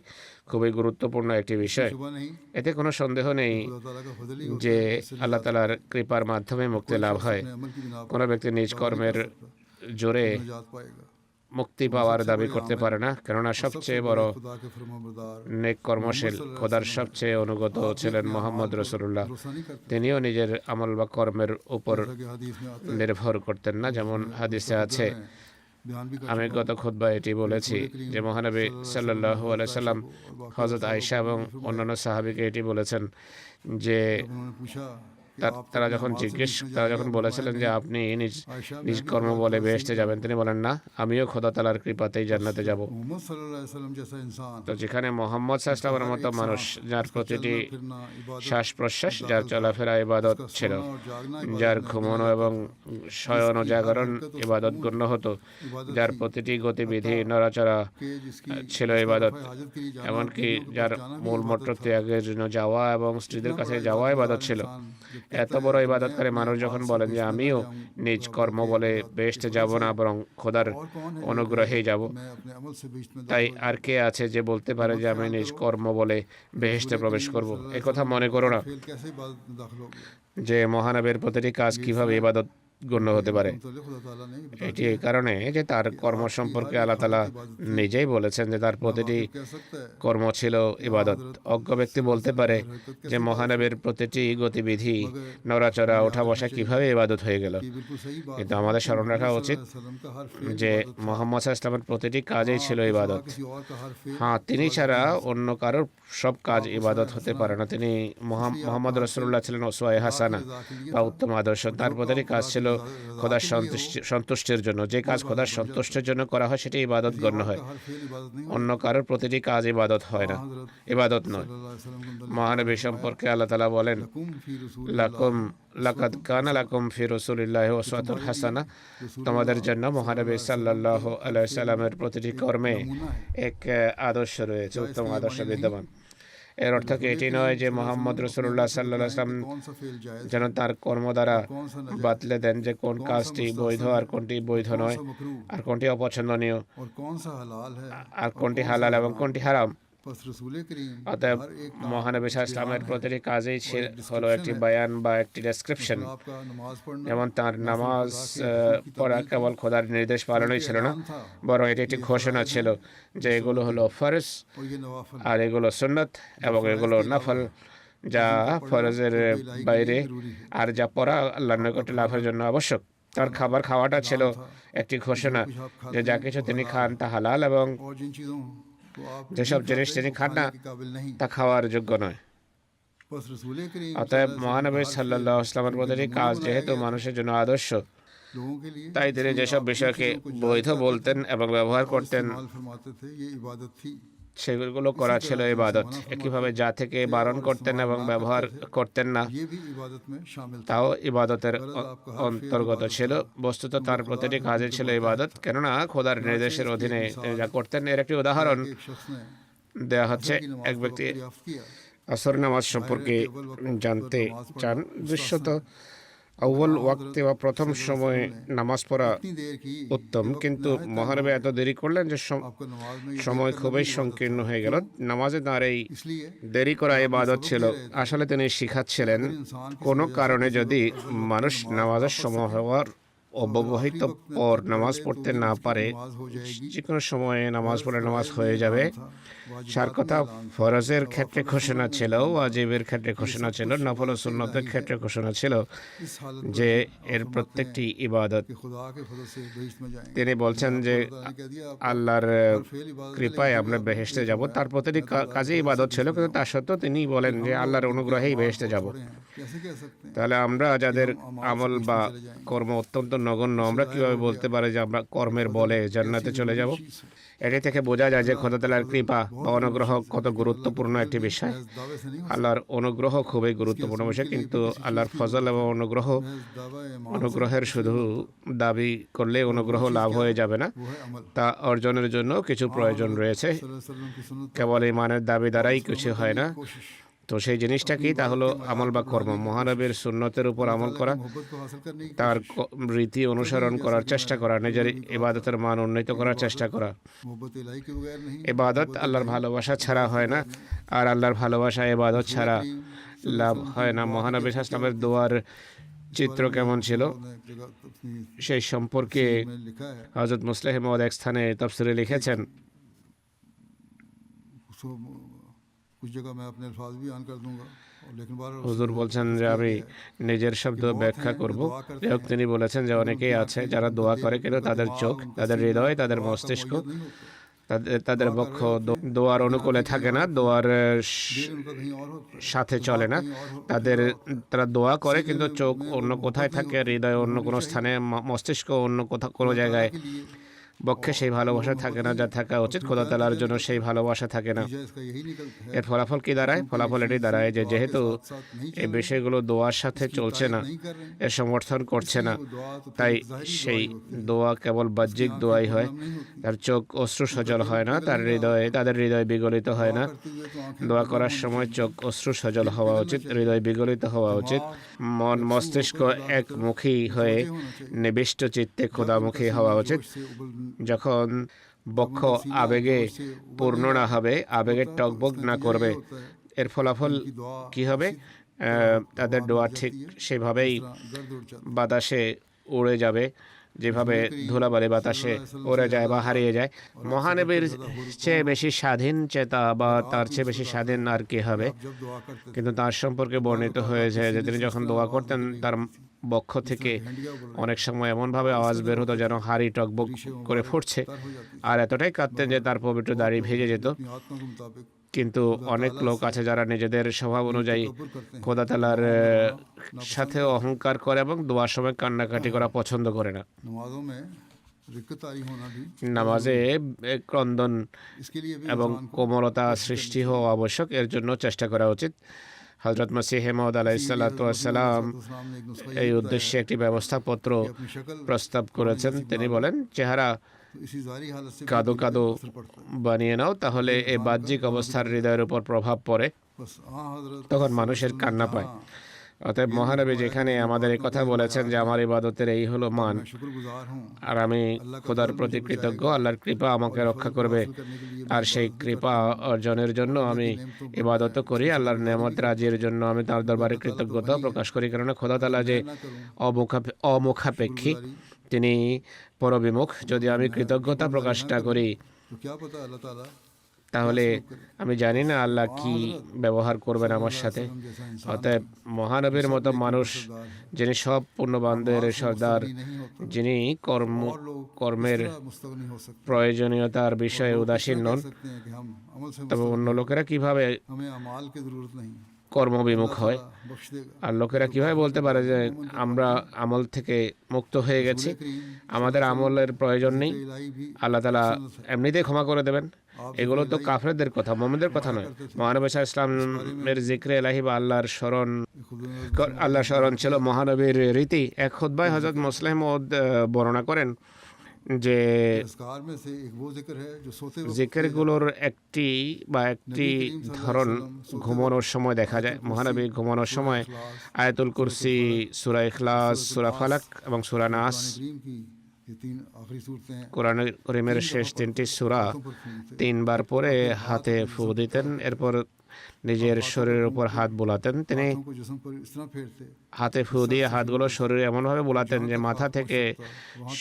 খুবই গুরুত্বপূর্ণ একটি इसमें বিষয়। शुबह नहीं এতে কোনো সন্দেহ নেই खुदा ताला का फजल ही होता যে है, जिससे আল্লাহ निजात তাআলার কৃপার মাধ্যমে মুক্তি कोई লাভ शख्स হয়। अपने अमल की बिना पर কোনো ব্যক্তি নিজ दावा नहीं কর্মের कर सकता জোরে कि निजात पाएगा। মুক্তি तो পাওয়ার सबसे দাবি बड़े করতে आमिल পারে না, কেননা और सबसे সবচেয়ে बड़े বড় खुदा के फरमाबरदार নেক কর্মশীল, मोहम्मद খোদার सल्लल्लाहु अलैहि সবচেয়ে অনুগত वसल्लम, आप भी ছিলেন अपने মোহাম্মদ अमाल पर রসুল্লাহ। भरोसा नहीं करते, তিনিও নিজের আমল বা কর্মের উপর जैसा कि हदीस में आता है। নির্ভর করতেন না, যেমন হাদিসে আছে। बयान भी कर আমি चुका গত हूं। খুতবায় এটি বলেছি যে মহানবী সাল্লাল্লাহু আলাইহি সাল্লাম হযরত আয়েশা এবং অন্যান্য সাহাবীকে এটি বলেছেন যে जब उन्होंने पूछा कि आप তারা अपने যখন अमाल से জিজ্ঞেস बीच में তারা जाएंगे, যখন आप বলেছিলেন যে फरमाया আপনি নিজ नहीं। आयशा নিজ बहन ने কর্ম कहा, বলে "बात বেহেশতে सही যাবেন, है। তিনি বলেন না, আমিও খোদা তাআলার কৃপাতেই জান্নাতে যাব। मोहम्मद सल्लल्लाहु अलैहि वसल्लम जैसा इंसान তো যেখানে মোহাম্মদ সাল্লাল্লাহু আলাইহি ওয়াসাল্লামের মতো মানুষ, যার उसका প্রতিটি चलना फिरना इबादत শ্বাস প্রশ্বাস, में যার दाखिल था, চলাফেরা ইবাদত उसका ছিল, सोना और जागना इबादत যার में ঘুমানো गिना এবং जाता था, শয়ন ও जिसकी জাগরণ हर हरकत और ইবাদত सुकून গণ্য হতো, इबादत যার थी, প্রতিটি গতিবিধি हत्ता নড়াচড়া कि जिसकी ছিল उसका ইবাদত। रफ़ा हाजत के लिए जाना और এমনকি बीवियों के যার पास जाना भी মূলমন্ত্র इबादत था। ত্যাগের জন্য যাওয়া এবং স্ত্রীদের इतना কাছে बड़ा যাওয়া ইবাদত इबादतगार ছিল। इंसान जब এত कहता है বড় कि मैं ইবাদতকারী अपने মানুষ अमाल যখন से বলেন যে बेइज्जत ना আমিও जाऊं, নিজ तो কর্ম आपके বলে खुदा के বেহেশতে खुदा যাব से না, বরং খোদার और कौन है जो অনুগ্রহেই कहे যাব। मैं अपने अमल से बेइज्जत में তাই दाखिल हो আর जाऊं। কে আছে যে বলতে পারে যে আমি নিজ কর্ম বলে বেহেশতে रसूल প্রবেশ करीम করব? सल्लल्लाहु अलैहि একথা वसल्लम মনে का করো हर না फेल कैसे इबादत में दाखिल हो गया। যে মহানবের প্রতিটি কাজ ये কিভাবে इसलिए ইবাদত গণ্য क्योंकि হতে পারে। इनके मुतल्लिक़ खुदा ताला ने बता এটি दिया এই है কারণে যে তার कि কর্ম आपकी সম্পর্কে हर एक আল্লাহ তাআলা हालत इबादत थी। নিজেই বলেছেন যে তার প্রতিটি नावाकिब कह सकता है কর্ম ছিল ইবাদত। অজ্ঞ ব্যক্তি বলতে পারে যে মহানবের প্রতিটি গতিবিধি, নড়াচড়া, ওঠা বসা কিভাবে ইবাদত হয়ে গেল। कि बिल्कुल सही बात কিন্তু है আমাদের कि স্মরণ রাখা मोहम्मद উচিত सल्लल्लाहु अलैहि वसल्लम का हर फेल যে इबादत था। মোহাম্মদ সাল্লাল্লাহু আলাইহি ওয়াসাল্লামের প্রতিটি কাজই हाँ, ছিল आपके सिवा ইবাদত। किसी और का हर फेल হ্যাঁ, তিনি इबादत ছাড়া नहीं हो सकता। অন্য কারোর সব কাজ आप ইবাদত उसवा হতে हसना পারে না। তিনি মোহাম্মদ রসুল্লাহ ছিলেন ওসওয়ায়ে হাসানা বা উত্তম আদর্শ। তার প্রতিটি কাজ ছিল খোদার সন্তুষ্টির জন্য। যে কাজ খোদার সন্তুষ্টির জন্য করা হয় সেটি ইবাদত किसी গণ্য और হয়। का हर फेल इबादत नहीं हो অন্য কারোর প্রতিটি কাজ ইবাদত হয় না, ইবাদত নয়। सल्लल्लाहु अलैहि वसल्लम को मुतल्लिक़ মহানবী সম্পর্কে আল্লাহ তাআলা বলেন, लकुम फी লাকুম रसूलिल्लाह লাকাদ কানা লাকুম ফি রাসূলিল্লাহি উসওয়াতুন হাসানা। তোমাদের জন্য মহানবী সাল্লাল্লাহু আলাইহি সাল্লামের প্রতিটি কর্মে এক আদর্শ রয়েছে, উত্তম আদর্শ বিদ্যমান। এর অর্থ কি এটি নয় যে মোহাম্মদ রসুল্লাহ সাল্লাল্লাহু আলাইহি সাল্লাম कौन सा फेल जायज যেন তার কর্ম দ্বারা বাতলে দেন যে কোন কাজটি বৈধ আর কোনটি বৈধ নয়, আর কোনটি অপছন্দনীয়, और कौन सा हलाल है আর কোনটি হালাল এবং কোনটি হারাম। बस रसूल करीम অতএব हर एक মহানবী সাল্লাল্লাহু আলাইহি সাল্লামের প্রতিটি কাজেই হলো একটি বয়ান বা একটি ডেসক্রিপশন। आपका नमाज पढ़ना যেমন তার নামাজ পড়া কেবল খোদার নির্দেশ পালনই ছিল না, বরং এটি একটি ঘোষণা ছিল যে এগুলো হলো ফরজ और ये नवाफिल আর এগুলো সুন্নত এবং এগুলো নফল, যা ফরজের বাইরে আর যা পড়া আল্লাহর নিকটে লাভের জন্য আবশ্যক। তার খাবার খাওয়াটা ছিল একটি ঘোষণা যে যা কিছু তিনি খান তা হালাল এবং और जिन चीज़ों को आप যেসব জিনিস তিনি খান না के काबिल नहीं তা খাওয়ার যোগ্য নয়। बस रसूल करीम অতএব মহানবী সাল্লাল্লাহু আলাইহি ওয়াসাল্লামের প্রতিটি কাজ যেহেতু মানুষের জন্য আদর্শ, लोगों के लिए তাই তিনি যেসব বিষয়কে বৈধ বলতেন এবং ব্যবহার করতেন इस्तेमाल फरमाते थे ये इबादत थी। সেগুলো করা ছিল ইবাদত। একইভাবে যা থেকে বারণ করতেন এবং ব্যবহার করতেন না ये भी इबादत में शामिल था। তাও ইবাদতের অন্তর্গত ছিল। বস্তুত তার প্রতিটি কাজে ছিল ইবাদত, কেননা খোদার নির্দেশের অধীনে তিনি যা করতেন। এর একটি উদাহরণ एक शख्स ने দেয়া হচ্ছে। की नमाज এক को ব্যক্তি दरियाफ्त किया। আসর নামাজ সম্পর্কে জানতে চান। দৃশ্যত আউয়াল ওয়াক্তে বা প্রথম সময়ে নামাজ পড়া इतनी देर की উত্তম, কিন্তু মহানবী এত দেরি করলেন যে आपको नमाज में ये সময় খুবই সংকীর্ণ হয়ে গেল। নামাজে তার এই इसलिए দেরি করা ইবাদত ছিল। আসলে তিনি শিখাচ্ছিলেন কোনো কারণে যদি মানুষ নামাজের সময় হওয়ার অব্যবহিত পর নামাজ পড়তে না পারে, नमाज हो जाएगी। যে কোনো সময়ে নামাজ পড়ে নামাজ হয়ে যাবে। সার কথা ফরজের ক্ষেত্রে ঘোষণা ছিল, ওয়াজিবের ক্ষেত্রে ঘোষণা ছিল, নফল ও সুন্নতের ক্ষেত্রে ঘোষণা ছিল इस हालत যে এর প্রত্যেকটি ইবাদত। कि खुदा के फजल से बेहिश्त में जाएंगे। তিনি বলছেন যে कह दिया आप আল্লাহর फेल इबादत কৃপায় আমরা বেহেশতে যাব। তার প্রতিটি কাজে ইবাদত ছিল, কিন্তু তা সত্ত্বেও তিনি বলেন যে আল্লাহর অনুগ্রহেই বেহেশতে যাব। कैसे कह सकते हैं তাহলে আমরা যাদের আমল বা কর্ম অত্যন্ত নগণ্য, আমরা কিভাবে বলতে পারি যে আমরা কর্মের বলে জান্নাতে চলে যাব? এটি থেকে বোঝা যায় যে খোদা তাআলার কৃপা বা অনুগ্রহ কত গুরুত্বপূর্ণ একটি বিষয়। महज दावे से नहीं हो আল্লাহর অনুগ্রহ খুবই গুরুত্বপূর্ণ বিষয়, কিন্তু আল্লাহর ফজল এবং महज दावा ईमान অনুগ্রহের শুধু দাবি করলে অনুগ্রহ লাভ হয়ে যাবে না, वो है अमल। তা অর্জনের জন্য কিছু প্রয়োজন রয়েছে। सल्लल्लाहु अलैहि वसल्लम की सुन्नत কেবল ইমানের দাবি দ্বারাই কিছু হয় না। कोशिश তো সেই জিনিসটা কি? তা হলো আমল বা কর্ম। মহানবীর সুন্নতের উপর আমল করা, मोहब्बत को हासिल करने की তার রীতি অনুসরণ করার চেষ্টা করা, নিজের ইবাদতের মান উন্নীত করার চেষ্টা করা। मोहब्बत इलाही के बगैर नहीं। ইবাদত আল্লাহর ভালোবাসা ছাড়া হয় না, আর আল্লাহর ভালোবাসা ইবাদত ছাড়া লাভ হয় না। মহানবী সাল্লাল্লাহু আলাইহি ওয়াসাল্লামের দোয়ার চিত্র কেমন ছিল उन्होंने एक जगह अपनी সেই সম্পর্কে में लिखा है, হযরত মুসলিম মওদ এক স্থানে তাফসীরে লিখেছেন। उसको कुछ जगह मैं अपने अल्फाज भी बयान कर दूंगा, और लेकिन बार হুজুর বলছেন যে আমি নিজের শব্দ ব্যাখ্যা করব। যাই হোক, তিনি বলেছেন যে অনেকেই আছে যারা দোয়া করে, কিন্তু তাদের চোখ, তাদের হৃদয়, তাদের মস্তিষ্ক, তাদের বক্ষ দোয়ার অনুকূলে থাকে না, দোয়ার उनका कहीं और होता है। সাথে চলে না। তারা দোয়া করে, কিন্তু চোখ অন্য কোথায় থাকে, হৃদয় অন্য কোনো স্থানে, মস্তিষ্ক অন্য কোনো জায়গায়, বক্ষে সেই ভালোবাসা থাকে না যা থাকা উচিত। খোদা তাআলার জন্য সেই ভালোবাসা থাকে না। नतीजा इसका यही निकलता है, এর ফলাফল কি দাঁড়ায়? ফলাফল এটি দাঁড়ায় যে যেহেতু साथ नहीं এই বিষয়গুলো দোয়ার সাথে চলছে না, नहीं कर रहे हैं, এর সমর্থন করছে না, वो दुआ तो তাই फिर ज़ाहिरी সেই दुआ ही होती है। দোয়া কেবল বাহ্যিক দোয়াই হয়। नहीं होती। তার চোখ অশ্রু সজল হয় না, তাদের হৃদয় বিগলিত হয় না। करते हुए तो आंखें দোয়া করার সময় চোখ অশ্রু সজল হওয়া উচিত, হৃদয় বিগলিত হওয়া উচিত, মন মস্তিষ্ক একমুখী হয়ে নিবিষ্ট চিত্তে খোদামুখী হওয়া উচিত। से उबल যখন বক্ষ আবেগে পূর্ণ না হবে, আবেগের টকবক না করবে, এর ফলাফল কি হবে? তাদের দোয়া ঠিক সেভাবেই गर्द उड़ जाता বাতাসে উড়ে যাবে, যেভাবে ধুলাবালি বাতাসে উড়ে যায় বা হারিয়ে যায়। মহানবীর চেয়ে বেশি স্বাধীন চেতা বা তার চেয়ে বেশি স্বাধীন আর কি হবে? है। जब दुआ करते কিন্তু তার সম্পর্কে বর্ণিত হয়েছে যে তিনি যখন দোয়া করতেন, তার বক্ষ থেকে অনেক সময় এমনভাবে আওয়াজ বের হতো যেন হাড়ি টকবক করে ফুটছে, আর এতটাই কাঁদতেন যে তার পবিত্র দাড়ি ভেজে যেত। अपनी आत्मा के मुताबिक কিন্তু অনেক লোক আছে যারা নিজেদের স্বভাব অনুযায়ী খোদা তাআলার সাথে অহংকার করে এবং দোয়ার সময় কান্নাকাটি করা পছন্দ করে না। नमाजों में रिक्कतारी होना भी, নামাজে ক্রন্দন इसके लिए भी এবং কোমলতা সৃষ্টি হওয়া আবশ্যক, এর জন্য চেষ্টা করা উচিত। হযরত মসিহ মাউদ আলাইহিস সালাতু ওয়াস সালাম इस्लाम ने एक नुस्खा এই উদ্দেশ্যে একটি ব্যবস্থাপত্র अपनी शक्ल প্রস্তাব করেছেন। তিনি বলেন, চেহারা तो इसी जारी हालत से কাদো কাদো असर पड़ता है। বানিয়ে নাও, তাহলে এই বাহ্যিক অবস্থার হৃদয়ের উপর প্রভাব পড়ে, बस हाँ हजरत তখন মানুষের কান্না পায়। অতএব মহানবী যেখানে আমাদের এই কথা বলেছেন যে আমার ইবাদতের এই হলো মান, मैं शुक्रगुजार हूँ আর আমি খোদার প্রতি কৃতজ্ঞ, আল্লাহর কৃপা আমাকে রক্ষা করবে, करने के लिए আর সেই কৃপা অর্জনের জন্য আমি ইবাদত করি, আল্লাহর নেয়ামত রাজির জন্য আমি তার দরবারে কৃতজ্ঞতা প্রকাশ করি। কেননা খোদা তাআলা যে অমুখাপেক্ষী, তিনি পরবিমুখ। যদি আমি কৃতজ্ঞতা প্রকাশ না করি, तो क्या पता अल्लाह ताला তাহলে আমি জানি না আল্লাহ কি ব্যবহার করবেন আমার সাথে। অতএব মহানবীর মতো মানুষ, যিনি সব পূর্ণবানদের সর্দার, যিনি কর্মের मुस्तगनी हो सकते প্রয়োজনীয়তার বিষয়ে উদাসীন নন, सकते हैं कि हम अमल से তবে অন্য লোকেরা কিভাবে हमें अमाल की जरूरत नहीं, কর্মবিমুখ হয়? बख्श देगा। আর লোকেরা কিভাবে বলতে পারে যে আমরা আমল থেকে মুক্ত হয়ে গেছি, আমাদের আমলের প্রয়োজন নেই, इलाही भी আল্লাহ তাআলা এমনিতেই ক্ষমা করে দেবেন? এগুলো তো কাফেরদের কথা, মুমিনদের কথা নয়। মহানবী সাল্লাল্লাহু আলাইহি ওয়াসাল্লামের জিক্রে ইলাহি বা আল্লাহর স্মরণ ছিল মহানবীর রীতি। এক খুতবায় হযরত মুসলিম মওদ বর্ণনা করেন যে इसकार में से एक वो जिक्र है जो सोते वक्त জিকিরগুলোর একটি ধরন ঘুমানোর সময় দেখা যায়। মহানবী ঘুমানোর সময় আয়াতুল কুরসি, সূরা ইখলাস, সূরা ফালাক এবং সূরা নাস, करीम की ये तीन आखिरी सूरतें हैं, কোরআন করিমের শেষ তিনটি সূরা তিনবার পরে হাতে ফু দিতেন, এরপর নিজের শরীরের উপর হাত বোলাতেন। তিনি उनको जिस्म पर इस तरह फेरते হাতে ফু দিয়ে হাতগুলো শরীরে এমনভাবে বোলাতেন যে মাথা থেকে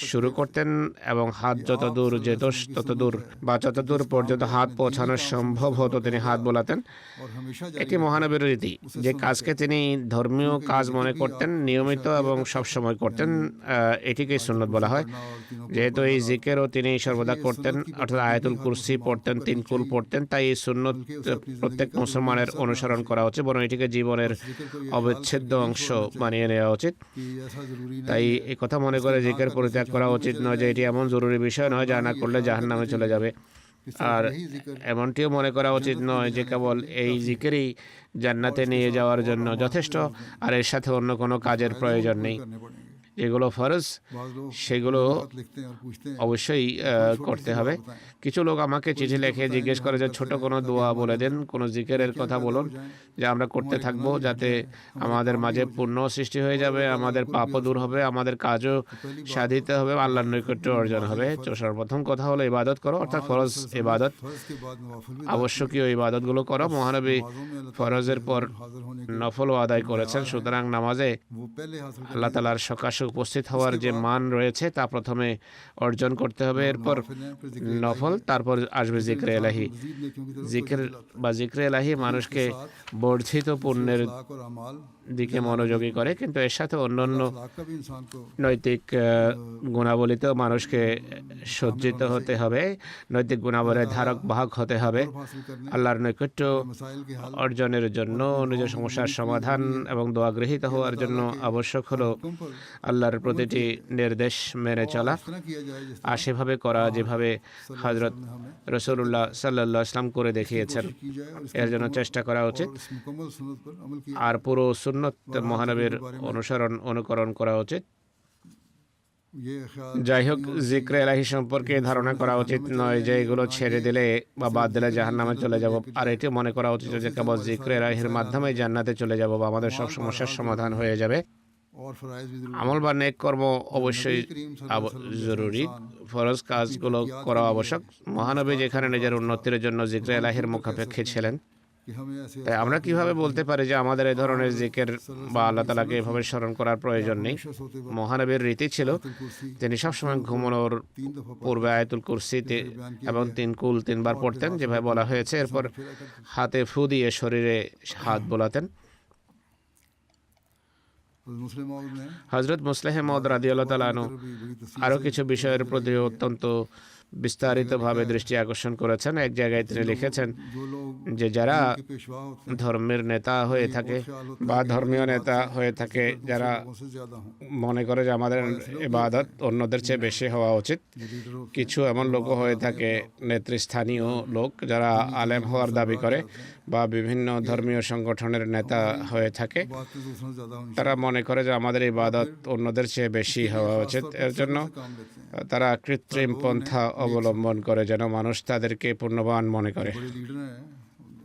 শুরু করতেন এবং হাত যত দূর যেত তত দূর বা যত দূর পর্যন্ত হাত পৌঁছানো সম্ভব হতো তিনি হাত বোলাতেন। और हमेशा এটি মহানবীর রীতি, যে কাজকে তিনি ধর্মীয় কাজ মনে করতেন, নিয়মিত এবং সবসময় করতেন, এটিকেই সুন্নত বলা হয়। যেহেতু এই জিকেরও তিনি সর্বদা করতেন, অর্থাৎ আয়াতুল কুরসি পড়তেন, তিন কুল পড়তেন, তাই এই সুন্নত প্রত্যেক মুসলমান প্রমাণের অনুসরণ করা উচিত, বরং এটিকে জীবনের অবিচ্ছেদ্য অংশ বানিয়ে নেওয়া উচিত। कि ऐसा ज़रूरी नहीं তাই এই কথা মনে করে জিকির পরিত্যাগ করা উচিত নয় যে এটি এমন জরুরি বিষয় নয় যা না করলে জাহান্নামে চলে যাবে। कि सिर्फ আর यही जिक्र এমনটিও মনে করা উচিত নয় যে কেবল এই জিকিরই জান্নাতে নিয়ে যাওয়ার জন্য যথেষ্ট আর এর সাথে অন্য কোনো কাজের প্রয়োজন নেই। करने पड़ेंगे। যেগুলো ফরজ बाज़ लोग সেগুলো बात लिखते हैं और पूछते हैं অবশ্যই করতে হবে। কিছু লোক আমাকে চিঠি লিখে জিজ্ঞেস করে যে ছোট কোনো দোয়া বলে দেন, কোনো জিকিরের কথা বলুন যে আমরা করতে থাকবো, যাতে আমাদের মাঝে পুণ্য সৃষ্টি হয়ে যাবে, আমাদের পাপও দূর হবে, আমাদের কাজও সাধিত হবে, আল্লাহর নৈকট্য অর্জন হবে। তো সর্বপ্রথম কথা হলো ইবাদত করো, অর্থাৎ ফরজ ইবাদত, फ़र्ज़ के बाद नवाफिल भी আবশ্যকীয় ইবাদতগুলো করো। মহানবী ফরজের পর हाज़िर होने के নফলও আদায় করেছেন, সুতরাং নামাজে वो पहले हासिल আল্লাহ তাআলার সকাশে উপস্থিত হওয়ার যে মান রয়েছে তা প্রথমে অর্জন করতে হবে, এরপর নফল, তারপর আসবে জিক্রে এলাহি। मज़ीद नेकियों की तरफ জিকির বা জিক্রে এলাহি মানুষকে বর্ধিত পুণ্যের अखलाक और अमाल দিকে মনোযোগী করে, কিন্তু এর সাথে অন্যান্য अखलाक का भी इंसान को নৈতিক গুণাবলীতেও মানুষকে সজ্জিত হতে হবে, নৈতিক গুণাবলীর ধারক বাহক হতে হবে। हासिल करने আল্লাহর নৈকট্য मसाइल के हल অর্জনের জন্য, নিজের সমস্যার সমাধান এবং দোয়া গৃহীত হওয়ার জন্য আবশ্যক হলো हुक्म पर আল্লাহর প্রতিটি নির্দেশ মেনে চলা, इस तरह किया जाए जिस আর সেভাবে করা যেভাবে হযরত রাসূলুল্লাহ সাল্লাল্লাহু আলাইহি ওয়াসাল্লাম করে দেখিয়েছেন। की जाए और এর জন্য চেষ্টা করা উচিত इस मुकम्मल सुन्नत पर अमल किया আর পুরো সুন্নত মহানবীর অনুকরণ করা উচিত। ये ख्याल যাই হোক, জিক্রে এলাহি সম্পর্কে ধারণা করা উচিত নয় যে এগুলো ছেড়ে দিলে বা বাদ দিলে জাহান্নামে চলে যাব, আর এটি মনে করা উচিত যে কেবল জিক্রে এলাহির মাধ্যমে জান্নাতে চলে যাব বা আমাদের সব সমস্যার সমাধান হয়ে যাবে। और फराइज भी जरूरी আমল বা নেক কর্ম অবশ্যই জরুরি, ফরজ কাজগুলো করা আবশ্যক। মহানবী যেখানে নিজের উন্নতির জন্য জিক্রে এলাহির মুখাপেক্ষী ছিলেন, कि हमें ऐसे তাই আমরা কিভাবে বলতে পারি যে আমাদের এই ধরনের জিকির বা আল্লাহ তাআলাকে এভাবে স্মরণ করার প্রয়োজন নেই? মহানবীর রীতি ছিল कुर्सी তিনি সবসময় ঘুমানোর 3 दफा পূর্বে আয়াতুল কুরসিতে এবং 3 কুল 3 বার পড়তেন, যেভাবে বলা হয়েছে। এরপর হাতে ফু দিয়ে শরীরে হাত বোলাতেন। मुस्लिम मौद ने হযরত মুসলিহ মাউদ রাদিয়াল্লাহু তাআলা আনহু भी बड़ी तफसील আরও কিছু বিষয়ের প্রতি অত্যন্ত বিস্তারিতভাবে দৃষ্টি আকর্ষণ করেছেন। এক জায়গায় তিনি লিখেছেন जो लोग যে যারা के पेशवा होते ধর্মের নেতা হয়ে থাকে বা ধর্মীয় নেতা হয়ে থাকে, যারা हैं उनसे ज्यादा हों মনে করে যে আমাদের ইবাদত অন্যদের চেয়ে বেশি হওয়া উচিত। ये लीडर होते কিছু এমন লোক হয়ে থাকে, নেতৃস্থানীয় লোক, যারা আলেম হওয়ার দাবি করে বা বিভিন্ন ধর্মীয় সংগঠনের নেতা হয়ে থাকে। बात तो दूसरों से ज्यादा होनी তারা মনে করে যে আমাদের ইবাদত অন্যদের চেয়ে বেশি হওয়া উচিত। এর জন্য काम लेते हैं তারা কৃত্রিম পন্থা অবলম্বন করে যেন মানুষ তাদেরকে পূর্ণবান মনে করে। बड़े लीडर हैं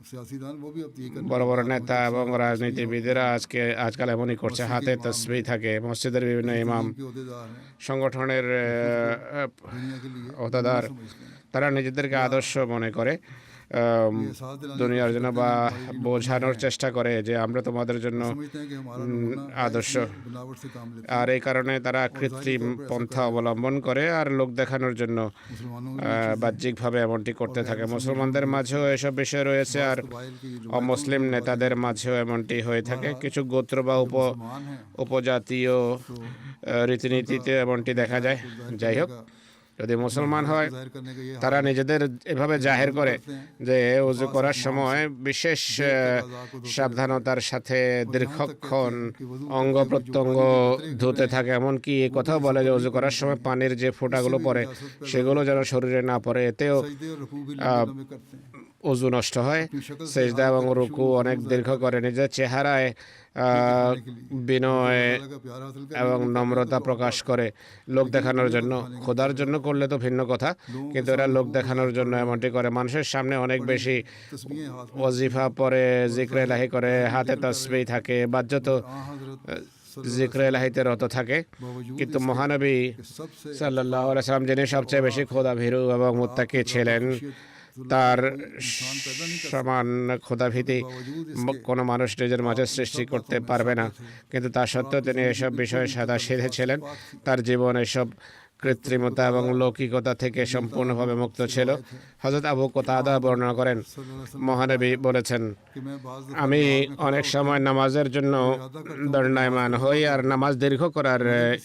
सियासीदान वो भी अब ये करने বড় বড় নেতা এবং রাজনীতিবিদেরা আজকাল এমনই করছে, হাতে তসবিহ থাকে। মসজিদের বিভিন্ন ইমাম, के अहदेदार हैं সংগঠনের दुनिया के लिए ওহদাদার, समझते हैं তারা নিজেদেরকে আদর্শ মনে করে एहसास दिलाने দুনিয়ার জন্য বা বোঝানোর চেষ্টা করে যে আমরা তোমাদের জন্য समझते हैं कि हमारा नमूना আদর্শ। बनावट से काम लेते আর এই কারণে তারা কৃত্রিম পন্থা অবলম্বন করে আর লোক দেখানোর জন্য हैं मुसलमानों বাহ্যিকভাবে এমনটি করতে থাকে। মুসলমানদের মাঝেও এসব বিষয় রয়েছে, আর कबाइल की जो অমুসলিম নেতাদের মাঝেও এমনটি হয়ে থাকে। কিছু গোত্র বা मुसलमान हैं উপজাতীয় রীতিনীতিতে এমনটি দেখা যায়। যাই হোক, যদি মুসলমান হয় जाहिर करने का ये তারা নিজেদের এভাবে জাহির করে যে ওযু করার সময় বিশেষ সাবধানতার সাথে দীর্ঘক্ষণ অঙ্গ প্রত্যঙ্গ ধুতে থাকে। এমনকি এ কথাও বলে যে ওযু করার সময় পানির যে ফোঁটাগুলো পড়ে সেগুলো যেন শরীরে না পড়ে, এতেও सजदे और रुकू भी लंबे करते हैं ওযু নষ্ট হয়। সেজদা এবং রুকু অনেক দীর্ঘ করে, নিজের চেহারায় বিনয় अल्लाह का प्यार हासिल कर এবং নম্রতা প্রকাশ করে লোক দেখানোর জন্য। খোদার জন্য করলে তো ভিন্ন কথা, কিন্তু এরা লোক দেখানোর জন্য এমনটি করে। মানুষের সামনে অনেক বেশি तस्बीहें हाथ में ওয়াজিফা পড়ে, জিক্রে এলাহি করে, হাতে তাসবিহ থাকে, বাহ্যত हजरत জিক্রে এলাহিতে রত থাকে। बावजूद কিন্তু মহানবী सबसे সাল্লাল্লাহু আলাইহি সাল্লাম, যিনি সবচেয়ে বেশি খোদা ভীরু এবং মুত্তাকি ছিলেন, তার সমান খোদাভীতি কোনো মানুষ নিজের মাঝে সৃষ্টি করতে পারবে না। কিন্তু তা সত্ত্বেও তিনি এসব বিষয়ে সাদা সিধে ছিলেন। তার জীবন এসব কৃত্রিমতা এবং লৌকিকতা থেকে সম্পূর্ণভাবে মুক্ত ছিল। হযরত আবু কতাদা বর্ণনা করেন, মহানবী বলেছেন, कि मैं बाज़ दफ़ा আমি नमाज में অনেক সময় নামাজের জন্য দণ্ডায়মান হই আর নামাজ দীর্ঘ করার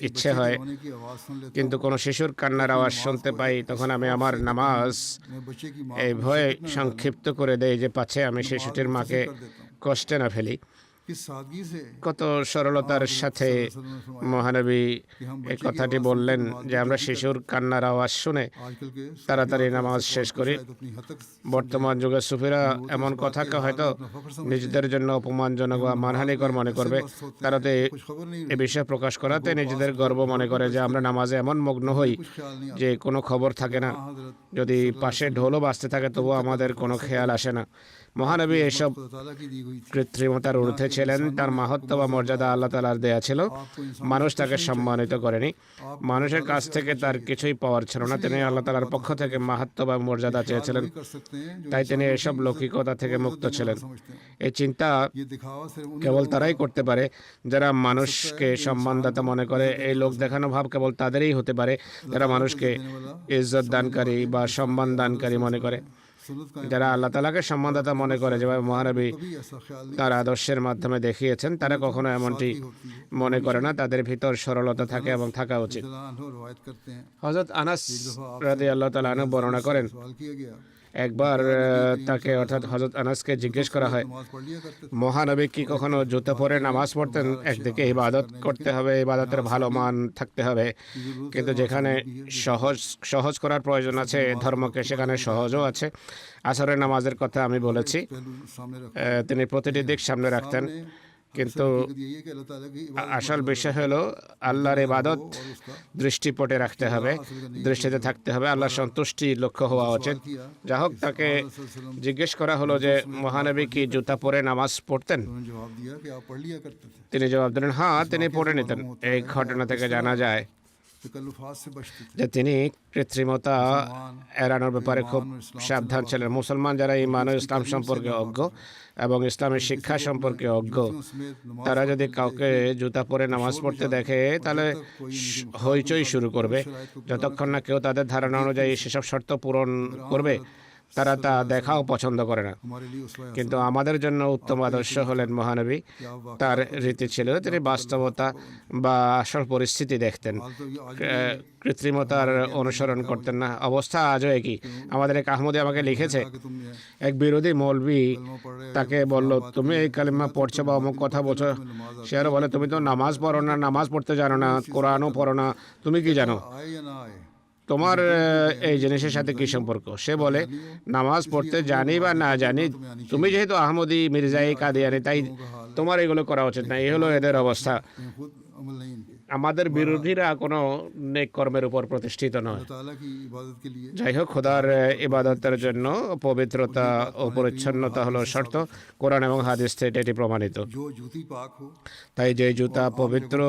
ইচ্ছে হয়, रोने की आवाज़ सुन लेता কিন্তু কোনো শিশুর কান্নার আওয়াজ শুনতে পাই, তখন আমি আমার নামাজ मैं बच्चे की माँ এই ভয়ে সংক্ষিপ্ত করে দেই যে পাছে আমি শিশুটির মাকে কষ্টে না ফেলি। किस सादगी से কত সরলতার সাথে মহানবী এই কথাটি বললেন যে আমরা শিশুর কান্নার আওয়াজ শুনে आजकल के তাড়াতাড়ি নামাজ শেষ করি। शायद अपनी हद तक বর্তমান যুগের সুফিরা এমন কথাকে হয়তো নিজেদের জন্য অপমানজনক বা মানহানিকর মনে করবে। তারা তো कुछ खबर नहीं এ বিষয়ে প্রকাশ করাতে নিজেদের গর্ব মনে করে যে আমরা নামাজে এমন মগ্ন হই कुछ ख्याल नहीं যে কোনো খবর থাকে না, हजरत যদি পাশে ঢোলও বাজতে থাকে তবুও আমাদের কোনো খেয়াল আসে না। মহানবী এসব खुदा ताला की दी हुई थी। কৃত্রিমতার ঊর্ধ্বে ছিলেন। তার মাহাত্ম বা মর্যাদা আল্লাহ তাআলার দেয়া ছিল, মানুষ তাকে সম্মানিত করেনি। মানুষের কাছ থেকে তার কিছুই পাওয়ার ছিল না, তিনি আল্লাহ তাআলার পক্ষ থেকে মাহাত্ম বা মর্যাদা চেয়েছিলেন। कर सकते हैं जो তাই তিনি এসব লৌকিকতা থেকে মুক্ত ছিলেন। समझते हैं। এই চিন্তা ये दिखावा सिर्फ उन्हीं কেবল তারাই করতে পারে যারা মানুষকে সম্মানদাতা মনে করে। এই লোক দেখানো ভাব কেবল তাদেরই হতে পারে যারা মানুষকে ইজ্জত দানকারী বা সম্মান দানকারী মনে করে। सुन्नत का যারা আল্লাহ তাআলাকে সম্মানদাতা মনে করে, যেভাবে মহানবী भी ऐसा ख्याल नहीं তার আদর্শের মাধ্যমে দেখিয়েছেন, তারা কখনো এমনটি মনে করে না। তাদের ভিতর সরলতা থাকে এবং থাকা উচিত। जलान रवायत करते हैं। হযরত আনাস রাদিয়াল্লাহু তাআলা আনহু বর্ণনা করেন, सवाल किया गया একবার তাকে অর্থাৎ হযরত আনাসকে জিজ্ঞেস করা হয়, नमाज पढ़ लिया करते थे। মহানবী কি কখনো জুতা পরে নামাজ পড়তেন? একদিকে ইবাদত করতে হবে, ইবাদতের ভালো মান থাকতে হবে, কিন্তু যেখানে সহজ করার প্রয়োজন আছে ধর্মকে, সেখানে সহজও আছে। আসরের নামাজের কথা আমি বলেছি, पहलू सामने रख তিনি প্রতিটি দিক সামনে রাখতেন, কিন্তু हकीकत यही है कि अल्लाह ताला की इबादत আসল বিষয় হলো আল্লাহর ইবাদত और उसका দৃষ্টিপটে রাখতে হবে, দৃষ্টিতে থাকতে হবে, আল্লাহর সন্তুষ্টি লক্ষ্য হওয়া উচিত। যা হোক, তাকে জিজ্ঞেস করা হলো যে মহানবী কি জুতা পরে নামাজ পড়তেন? उन्होंने जवाब दिया कि आप पढ़ लिया करते थे। তিনি জবাব দিলেন, হ্যাঁ, তিনি পড়ে নিতেন। এই ঘটনা থেকে জানা যায় तकल्लुफात से बचते थे। যে তিনি কৃত্রিমতা এড়ানোর ব্যাপারে খুব সাবধান ছিলেন। মুসলমান যারা ঈমান ও ইসলাম সম্পর্কে অজ্ঞ এবং ইসলামের শিক্ষা সম্পর্কে অজ্ঞ, समेत नमाज তারা যদি কাউকে জুতা পরে নামাজ পড়তে দেখে তাহলে হইচই শুরু করবে। যতক্ষণ না কেউ তাদের ধারণা অনুযায়ী সেসব শর্ত পূরণ করবে, তারা তা দেখাও পছন্দ করে না। हमारे लिए उसवा কিন্তু আমাদের জন্য উত্তম আদর্শ হলেন মহানবী। তার রীতি ছিল তিনি বাস্তবতা বা আসল পরিস্থিতি দেখতেন, কৃত্রিমতার অনুসরণ করতেন না। অবস্থা আজও একই। আমাদের এক আহমদী আমাকে লিখেছে, कि तुमने এক বিরোধী মৌলবী कलमा पढ़ रहे তাকে বলল, তুমি এই কালিমা পড়ছো বা অমুক কথা বলছো। সে আরো বলে, তুমি তো নামাজ পড়ো না, নামাজ পড়তে জানো না, কোরআনও পড়ো না, তুমি কি জানো? आए या ना आए তোমার এই জিনিসের সাথে কি সম্পর্ক? সে বলে, নামাজ পড়তে জানি বা না জানি, তুমি যেহেতু আহমদি, মির্জাই, কাদিয়ানি, তাই তোমার এগুলো করা উচিত না। এই হলো এদের অবস্থা। कहीं खुद अमल नहीं इनके। আমাদের বিরোধীরা কোনো নেক কর্মের উপর প্রতিষ্ঠিত নয়। अल्लाह ताला की इबादत के लिए যাই হোক, খোদার ইবাদতের জন্য পবিত্রতা ও পরিচ্ছন্নতা হলো শর্ত। কোরআন এবং হাদিস থেকে এটি প্রমাণিত। जो जूती पाक हो, তাই যে জুতা পবিত্র,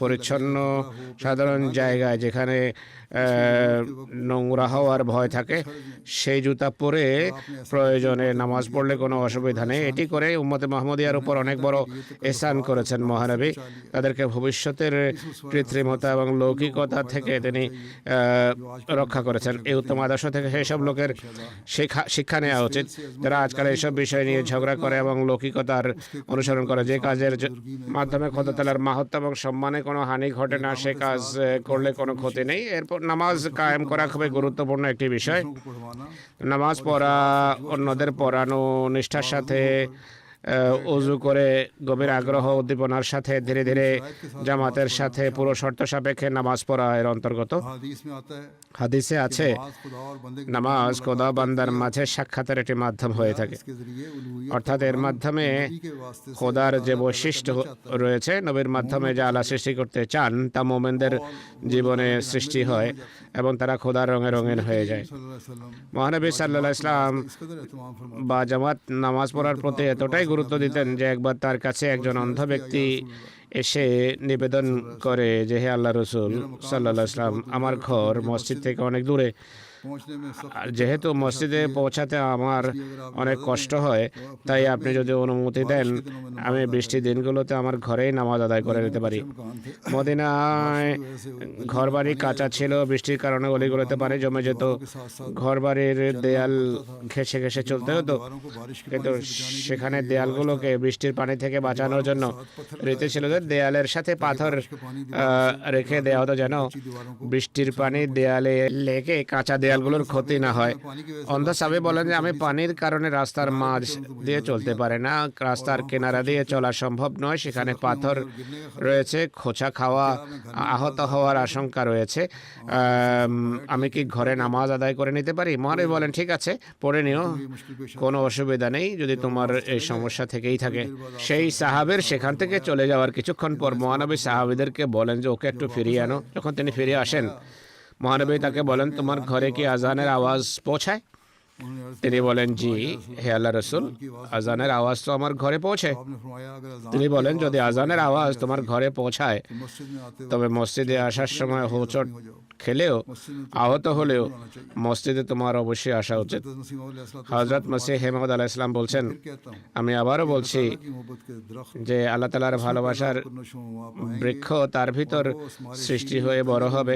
পরিচ্ছন্ন, সাধারণ জায়গায় যেখানে নোংরা হওয়ার ভয় থাকে, সেই জুতা পরে প্রয়োজনে নামাজ পড়লে কোনো অসুবিধা নেই। এটি করে উম্মতে মুহাম্মদিয়ার উপর অনেক বড় এহসান করেছেন মহানবী। তাদেরকে ভবিষ্যতের কৃত্রিমতা এবং লৌকিকতা থেকে তিনি রক্ষা করেছেন। এই উত্তম আদর্শ থেকে সেই সব লোকের শিক্ষা নেওয়া উচিত যারা আজকাল এইসব বিষয় নিয়ে ঝগড়া করে এবং লৌকিকতার অনুসরণ করে। যে কাজের মাধ্যমে খোদা তাআলার মাহাত্ম্য এবং সম্মানে কোনো হানি ঘটে না, সে কাজ করলে কোনো ক্ষতি নেই। এরপর নামাজ কায়েম করা খুবই গুরুত্বপূর্ণ একটি বিষয়। को पढ़वाना নামাজ পড়া, অন্যদের পড়ানো, নিষ্ঠার সাথে অজু করে গভীর আগ্রহ উদ্দীপনার সাথে ধীরে ধীরে জামাতের সাথে পুরো শর্ত সাপেক্ষে নামাজ পড়া এর অন্তর্গত। हदीस में आता है হাদিসে আছে, नमाज खुदा और बंदे के নামাজ খোদা বান্দার মাঝে সাক্ষাতের একটি মাধ্যম হয়ে থাকে। इसके जरिए उलूहियत অর্থাৎ এর মাধ্যমে के वास्ते से খোদার যে বৈশিষ্ট্য রয়েছে, নবীর মাধ্যমে যা আল্লাহ সৃষ্টি করতে চান তা মোমেনদের জীবনে সৃষ্টি হয় এবং তারা খোদার রঙে রঙিন হয়ে যায়। सल्लल्लाहु अलैहि वसल्लम মহানবী সাল্লাল্লাহু আলাইহি সাল্লাম इस कदर एहतमाम फरमाते বা জামাত নামাজ পড়ার প্রতি এতটাই গুরুত্ব দিতেন যে একবার তার কাছে একজন অন্ধ ব্যক্তি এসে নিবেদন করে যে, হে আল্লাহ রসুল সাল্লাল্লাহু আলাইহি সাল্লাম, আমার ঘর মসজিদ থেকে অনেক দূরে, पहुंचने में सख्त আর যেহেতু মসজিদে পৌঁছাতে আমার অনেক কষ্ট হয়, তাই আপনি যদি অনুমতি দেন আমি বৃষ্টির দিনগুলোতে আমার ঘরেই নামাজ আদায় করে নিতে পারি। मकान थे মদিনায় ঘরবাড়ি কাঁচা ছিল, বৃষ্টির কারণে অলিগুলোতে পানি জমে যেত, ঘরবাড়ির দেয়াল ঘেঁষে ঘেঁষে চলতে হতো। दीवारों को बारिश के কিন্তু সেখানে দেয়ালগুলোকে বৃষ্টির পানি থেকে বাঁচানোর জন্য রীতি ছিল যে দেয়ালের সাথে পাথর রেখে দেওয়া হতো, যেন বৃষ্টির পানি দেয়ালে লেগে কাঁচা দেয়ালগুলোর ক্ষতি না হয়। অন্ধ সাহেব বলেন যে আমি পানির কারণে রাস্তার মাঝ দিয়ে চলতে পারে না, রাস্তার কিনারা দিয়ে চলা সম্ভব নয়, সেখানে পাথর রয়েছে, খোঁচা খাওয়া, আহত হওয়ার আশঙ্কা রয়েছে। আমি কি ঘরে নামাজ আদায় করে নিতে পারি? মহানবী বলেন ঠিক আছে, পড়ে নিও, কোনো অসুবিধা নেই যদি তোমার এই সমস্যা থেকেই থাকে। সেই সাহাবের সেখান থেকে চলে যাওয়ার কিছুক্ষণ পর মহানবী সাহাবীদেরকে বলেন যে ওকে একটু ফিরিয়ে আনো। যখন তিনি ফিরে আসেন, মহানবী তাকে বলেন তোমার ঘরে কি আজানের আওয়াজ পৌঁছায়? তিনি বলেন জি হে আল্লাহ রসুল, আজানের আওয়াজ তো আমার ঘরে পৌঁছে। आपने फरमाया अगर अजान তিনি বলেন যদি আজানের আওয়াজ তোমার ঘরে পৌঁছায় मस्जिद में आते তবে মসজিদে আসার সময় হোঁচট খেলেও আহত হলেও মসজিদে তোমার অবশ্যই আসা উচিত। वक्त नसीम अलैहिस्सलाम হযরত মসিহ মাউঊদ আলাইহিস সালাম বলছেন, कहता हूं আমি আবারও বলছি की मोहब्बत के दरख्त যে আল্লাহ তাআলার ভালোবাসার नशो आप आएंगे বৃক্ষ তার ভিতর সৃষ্টি হয়ে বড় হবে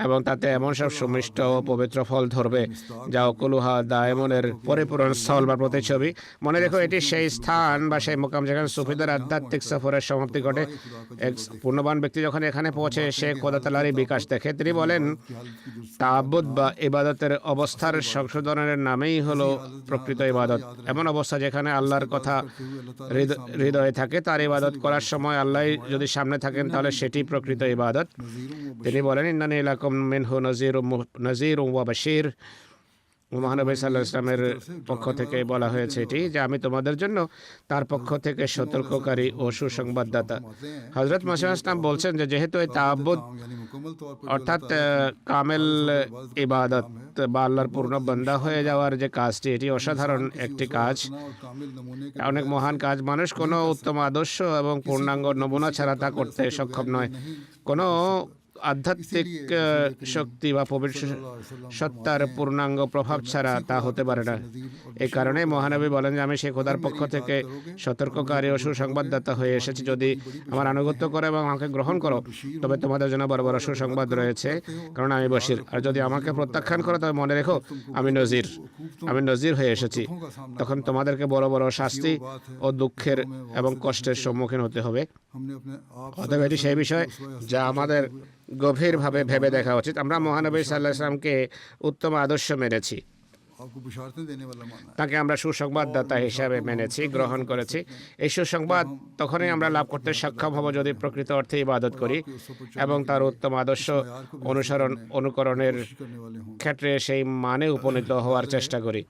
এবং তাতে এমন সব সুমিষ্ট ও পবিত্র ফল ধরবে যা অকুলুহা দায়মনের পরিপূরণ স্থল বা প্রতিচ্ছবি। মনে রেখো এটি সেই স্থান বা সেই মোকাম যেখানে সুফিদের আধ্যাত্মিক সফরের সমাপ্তি ঘটে। এক পূর্ণবান ব্যক্তি যখন এখানে পৌঁছে সে খোদা তাআলারই বিকাশ দেখে। তিনি বলেন তাআব্বুদ বা ইবাদতের অবস্থার সংশোধনের নামেই হলো প্রকৃত ইবাদত। এমন অবস্থা যেখানে আল্লাহর কথা হৃদয়ে থাকে, তার ইবাদত করার সময় আল্লাহ যদি সামনে থাকেন তাহলে সেটি প্রকৃত ইবাদত। তিনি বলেন ইন্নানী লাকুম মিনহু নাযীরুম ওয়া বাশীর। মহানবী সাল্লাল্লাহু আলাইহি ওয়াসাল্লামের পক্ষ থেকে বলা হয়েছে এটি যে আমি তোমাদের জন্য তার পক্ষ থেকে সতর্ককারী ও সুসংবাদদাতা। হযরত মসিহ ইসলাম বলছেন যে যেহেতু এই তাআব্বুদ यानी मुकम्मल तौर पर অর্থাৎ কামেল ইবাদত বা আল্লাহর পূর্ণ বান্দা হয়ে যাওয়ার যে কাজটি, এটি অসাধারণ একটি কাজ, और कामिल नमूने के অনেক মহান কাজ। মানুষ কোনো উত্তম আদর্শ এবং পূর্ণাঙ্গ নমুনা ছাড়া তা করতে সক্ষম নয়। কোনো আধ্যাত্মিক শক্তি বা পবিত্র সত্তার পূর্ণাঙ্গ প্রভাব ছাড়া তা হতে পারে না। এই কারণে মহানবী বলেন যে আমি সেই খোদার পক্ষ থেকে সতর্ককারী ও সুসংবাদদাতা হয়ে এসেছি। যদি আমার আনুগত্য করো এবং আমাকে গ্রহণ করো তবে তোমাদের জন্য বড় বড় সুসংবাদ রয়েছে, কারণ আমি বশীর। আর যদি আমাকে প্রত্যাখ্যান করো তবে মনে রেখো আমি নজির হয়ে এসেছি। তখন তোমাদেরকে বড় বড় শাস্তি ও দুঃখের এবং কষ্টের সম্মুখীন হতে হবে। हमने अपने आप অতএব এটি সেই বিষয় যা আমাদের গভীরভাবে ভেবে দেখা উচিত। আমরা মহানবী সাল্লাল্লাহু আলাইহি ওয়াসাল্লামকে উত্তম আদর্শ মেনেছি, आपको बुशारतें देने वाला माना है। তাকে আমরা সুসংবাদদাতা হিসাবে মেনেছি, গ্রহণ করেছি। এই সুসংবাদ তখনই আমরা লাভ করতে সক্ষম হব যদি প্রকৃত অর্থে ইবাদত করি এবং তার উত্তম আদর্শ অনুকরণের करने वाले हों ক্ষেত্রে সেই মানে উপনীত হওয়ার চেষ্টা করি,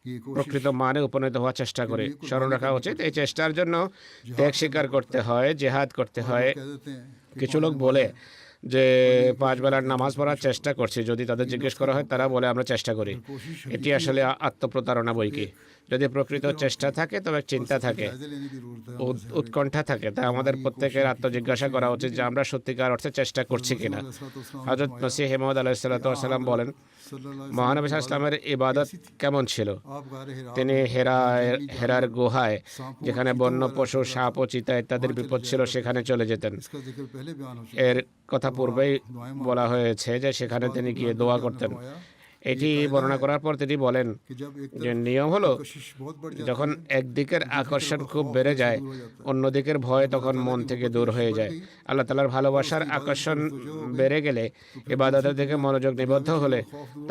कि ये প্রকৃত মানে উপনীত হওয়ার চেষ্টা করি। স্মরণ রাখা উচিত এই চেষ্টার জন্য ত্যাগ স্বীকার করতে হয়, জেহাদ করতে হয়। कह देते हैं কিছু লোক বলে যে 5 বেলার নামাজ পড়ার চেষ্টা করছি, যদি তাদের জিজ্ঞেস করা হয় তারা বলে আমরা চেষ্টা করি। এটি আসলে আত্মপ্রতারণা বই কি। যদি প্রকৃত চেষ্টা থাকে তবে চিন্তা থাকে, जायजे लेने की जरूरत है। উৎকণ্ঠা থাকে, তাই আমাদের প্রত্যেকের আত্মজিজ্ঞাসা করা উচিত যে আমরা সত্যিকার অর্থে চেষ্টা করছি কিনা। হযরত মসিহ মাউঊদ আলাইহিস সালাম বলেন মহানবী সাল্লাল্লাহু আলাইহি ওয়াসাল্লামের ইবাদত কেমন ছিল। आप गारे हिरा তিনি হেরার গুহায় যেখানে বন্য পশু, সাপ ও চিতা ইত্যাদির বিপদ ছিল সেখানে চলে যেতেন। इसका जिक्र पहले बयान हो चुका এর কথা পূর্বেই বলা হয়েছে যে সেখানে তিনি গিয়ে দোয়া করতেন। এটি বর্ণনা করার পর তিনি বলেন कि जब एक যে নিয়ম হলো कशिश बहुत बढ़ जाती যখন একদিকের আকর্ষণ খুব বেড়ে যায় অন্যদিকের ভয় তখন মন থেকে দূর হয়ে যায়। আল্লাহ তাআলার ভালোবাসার আকর্ষণ বেড়ে গেলে ইবাদতের দিকে মনোযোগ নিবদ্ধ হলে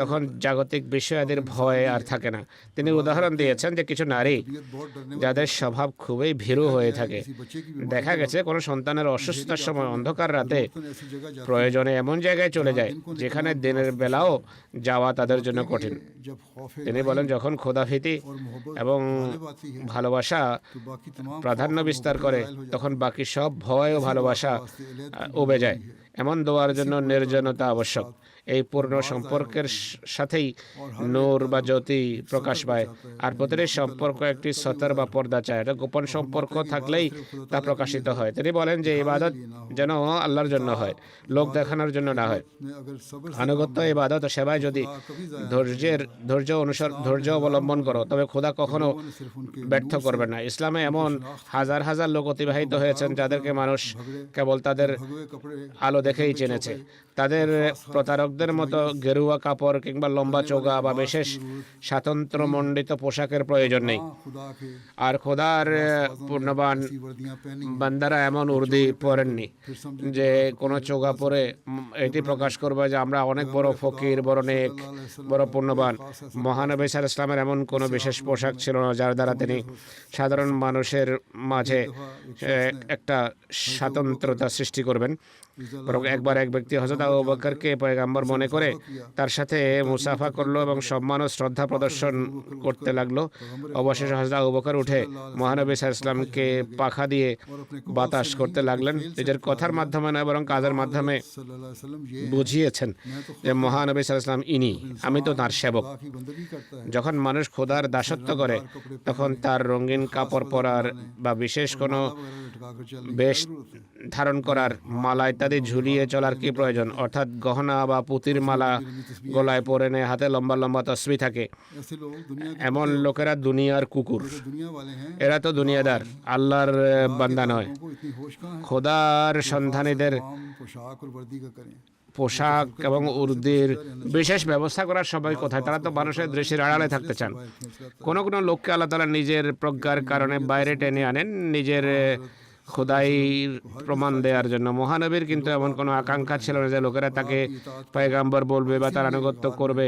তখন জাগতিক বিষয়াদির ভয় আর থাকে না। তিনি উদাহরণ দিয়েছেন যে কিছু নারী है बहुत डरने যাদের স্বভাব খুবই ভীরু হয়ে থাকে। वाली बच्चे की দেখা গেছে কোনো সন্তানের অসুস্থতার সময় অন্ধকার রাতে ऐसी जगह जाती প্রয়োজনে এমন জায়গায় চলে যায় যেখানে দিনের বেলাও যাওয়া তাদের জন্য কঠিন। जब खौफ তিনি বলেন যখন খোদাভীতি और मोहब्बत এবং गालिब आती है ভালোবাসা तो बाकी तमाम প্রাধান্য বিস্তার করে তখন বাকি সব ভয় ও ভালোবাসা উবে যায়। এমন দোয়ার জন্য নির্জনতা আবশ্যক। এই পূর্ণ সম্পর্কের সাথেই নূর বা জ্যোতি প্রকাশ পায়। আর প্রতিটি সম্পর্ক একটি সতর বা পর্দা চায়। এটা গোপন সম্পর্ক থাকলেই তা প্রকাশিত হয়। তিনি বলেন যে ইবাদত যেন আল্লাহর জন্য হয়, লোক দেখানোর জন্য না হয়। আনুগত্য, ইবাদত ও সেবায় যদি ধৈর্য অবলম্বন করো, তবে খোদা কখনো ব্যর্থ করবে না। ইসলামে এমন হাজার হাজার লোক অতিবাহিত হয়েছেন যাদেরকে মানুষ কেবল তাদের আলো দেখেই চিনেছে। তাদের প্রতারকদের মতো গেরুয়া কাপড় কিংবা লম্বা চোগা বা বিশেষ স্বাতন্ত্র্যমণ্ডিত পোশাকের প্রয়োজন নেই। আর খোদার পূর্ণবান বান্দারা এমন উর্দি পরেননি যে কোনো চোগা পরে এটি প্রকাশ করবে যে আমরা অনেক বড় ফকির, বড় নেক, বড় পূর্ণবান। মহানবী সাল্লাল্লাহু আলাইহি ওয়াসাল্লামের এমন কোনো বিশেষ পোশাক ছিল না যার দ্বারা তিনি সাধারণ মানুষের মাঝে একটা স্বাতন্ত্রতা সৃষ্টি করবেন। বরং একবার এক ব্যক্তি হযরত আবু বকরকে পয়গম্বর মনে করে তার সাথে মুসাফা করলো এবং সম্মান ও শ্রদ্ধা প্রদর্শন করতে লাগলো। অবশেষে হযরত আবু বকর উঠে মহানবী সাল্লাল্লাহু আলাইহি ওয়াসাল্লামকে পাখা দিয়ে বাতাস করতে লাগলেন। নিজের কথার মাধ্যমে নয় বরং কাজের মাধ্যমে বুঝিয়েছেন যে মহানবী সাল্লাল্লাহু আলাইহি ওয়াসাল্লাম ইনি, আমি তো তার সেবক। যখন মানুষ খোদার দাসত্ব করে তখন তার রঙিন কাপড় পরার বা বিশেষ কোনো বেশ ধারণ করার, মালা ইত্যাদি ঝুলিয়ে চলার কি প্রয়োজন? অর্থাৎ গহনা বা পুঁতির মালা গলায় পরে নেয়, হাতে লম্বা লম্বা তসবিহ থাকে। এমন লোকেরা দুনিয়ার কুকুর। এরা তো দুনিয়াদার, আল্লাহর বান্দা নয়। খোদার সন্ধানীদের পোশাক এবং উর্দির বিশেষ ব্যবস্থা করার সময় কোথায়? তারা তো মানুষের দৃষ্টির আড়ালে থাকতে চান। কোনো কোনো লোককে আল্লাহ তাআলা নিজের প্রজ্ঞার কারণে বাইরে টেনে আনেন নিজের খোদাইর প্রমাণ দেওয়ার জন্য। মহানবীর কিন্তু এমন কোনো আকাঙ্ক্ষা ছিল না যে লোকেরা তাকে পয়গাম্বর বলবে বা তার আনুগত্য করবে।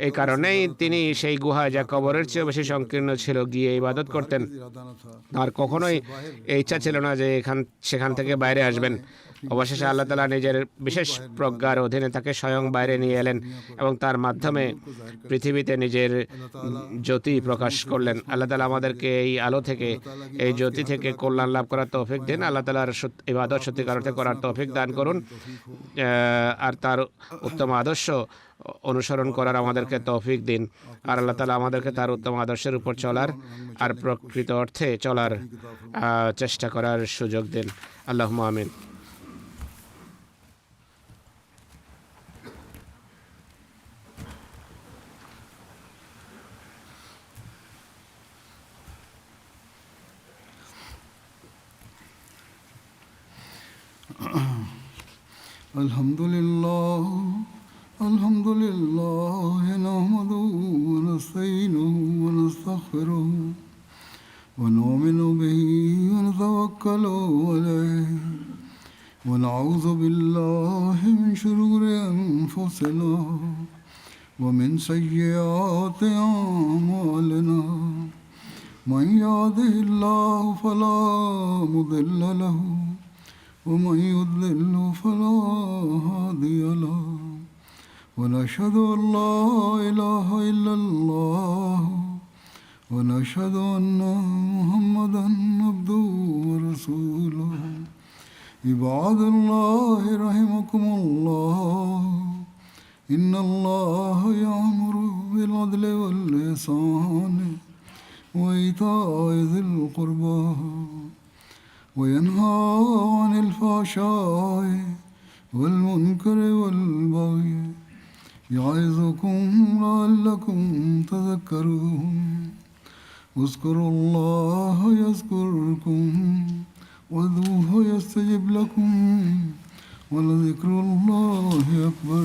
এই কারণেই তিনি সেই গুহায়, যা কবরের চেয়েও বেশি সংকীর্ণ ছিল, গিয়ে ইবাদত করতেন। আর কখনোই এই ইচ্ছা ছিল না যে সেখান থেকে বাইরে আসবেন। অবশেষে আল্লাহ তাআলা নিজের বিশেষ প্রজ্ঞার অধীনে তাকে স্বয়ং বাইরে নিয়ে এলেন এবং তার মাধ্যমে পৃথিবীতে নিজের জ্যোতি প্রকাশ করলেন। আল্লাহ তাআলা আমাদেরকে এই আলো থেকে, এই জ্যোতি থেকে কল্যাণ লাভ করার তৌফিক দিন। আল্লাহ তাআলার ইবাদত সত্যিকার অর্থে করার তৌফিক দান করুন, আর তার উত্তম আদর্শ অনুসরণ করার আমাদেরকে তৌফিক দিন। আর আল্লাহ তাআলা আমাদেরকে তার উত্তম আদর্শের উপর চলার আর প্রকৃত অর্থে চলার চেষ্টা করার সুযোগ দিন। আল্লাহুম্মা আমিন। الحمد لله نحمده ونستعينه ونستغفره ونؤمن به ونتوكل عليه ونعوذ بالله من شرور أنفسنا ومن سيئات أعمالنا من يهده الله فلا مضل له ومن يضلل فلا هادي له ونشهد أن لا إله إلا الله ونشهد أن محمدا عبده ورسوله عباد الله رحمكم الله إن الله يأمر بالعدل والإحسان وإيتاء ذي القربى وينهى عن الفحشاء والمنكر والبغي يعظكم لعلكم تذكرون اذكروا الله يذكركم وادعوه يستجب لكم ولذكر الله أكبر.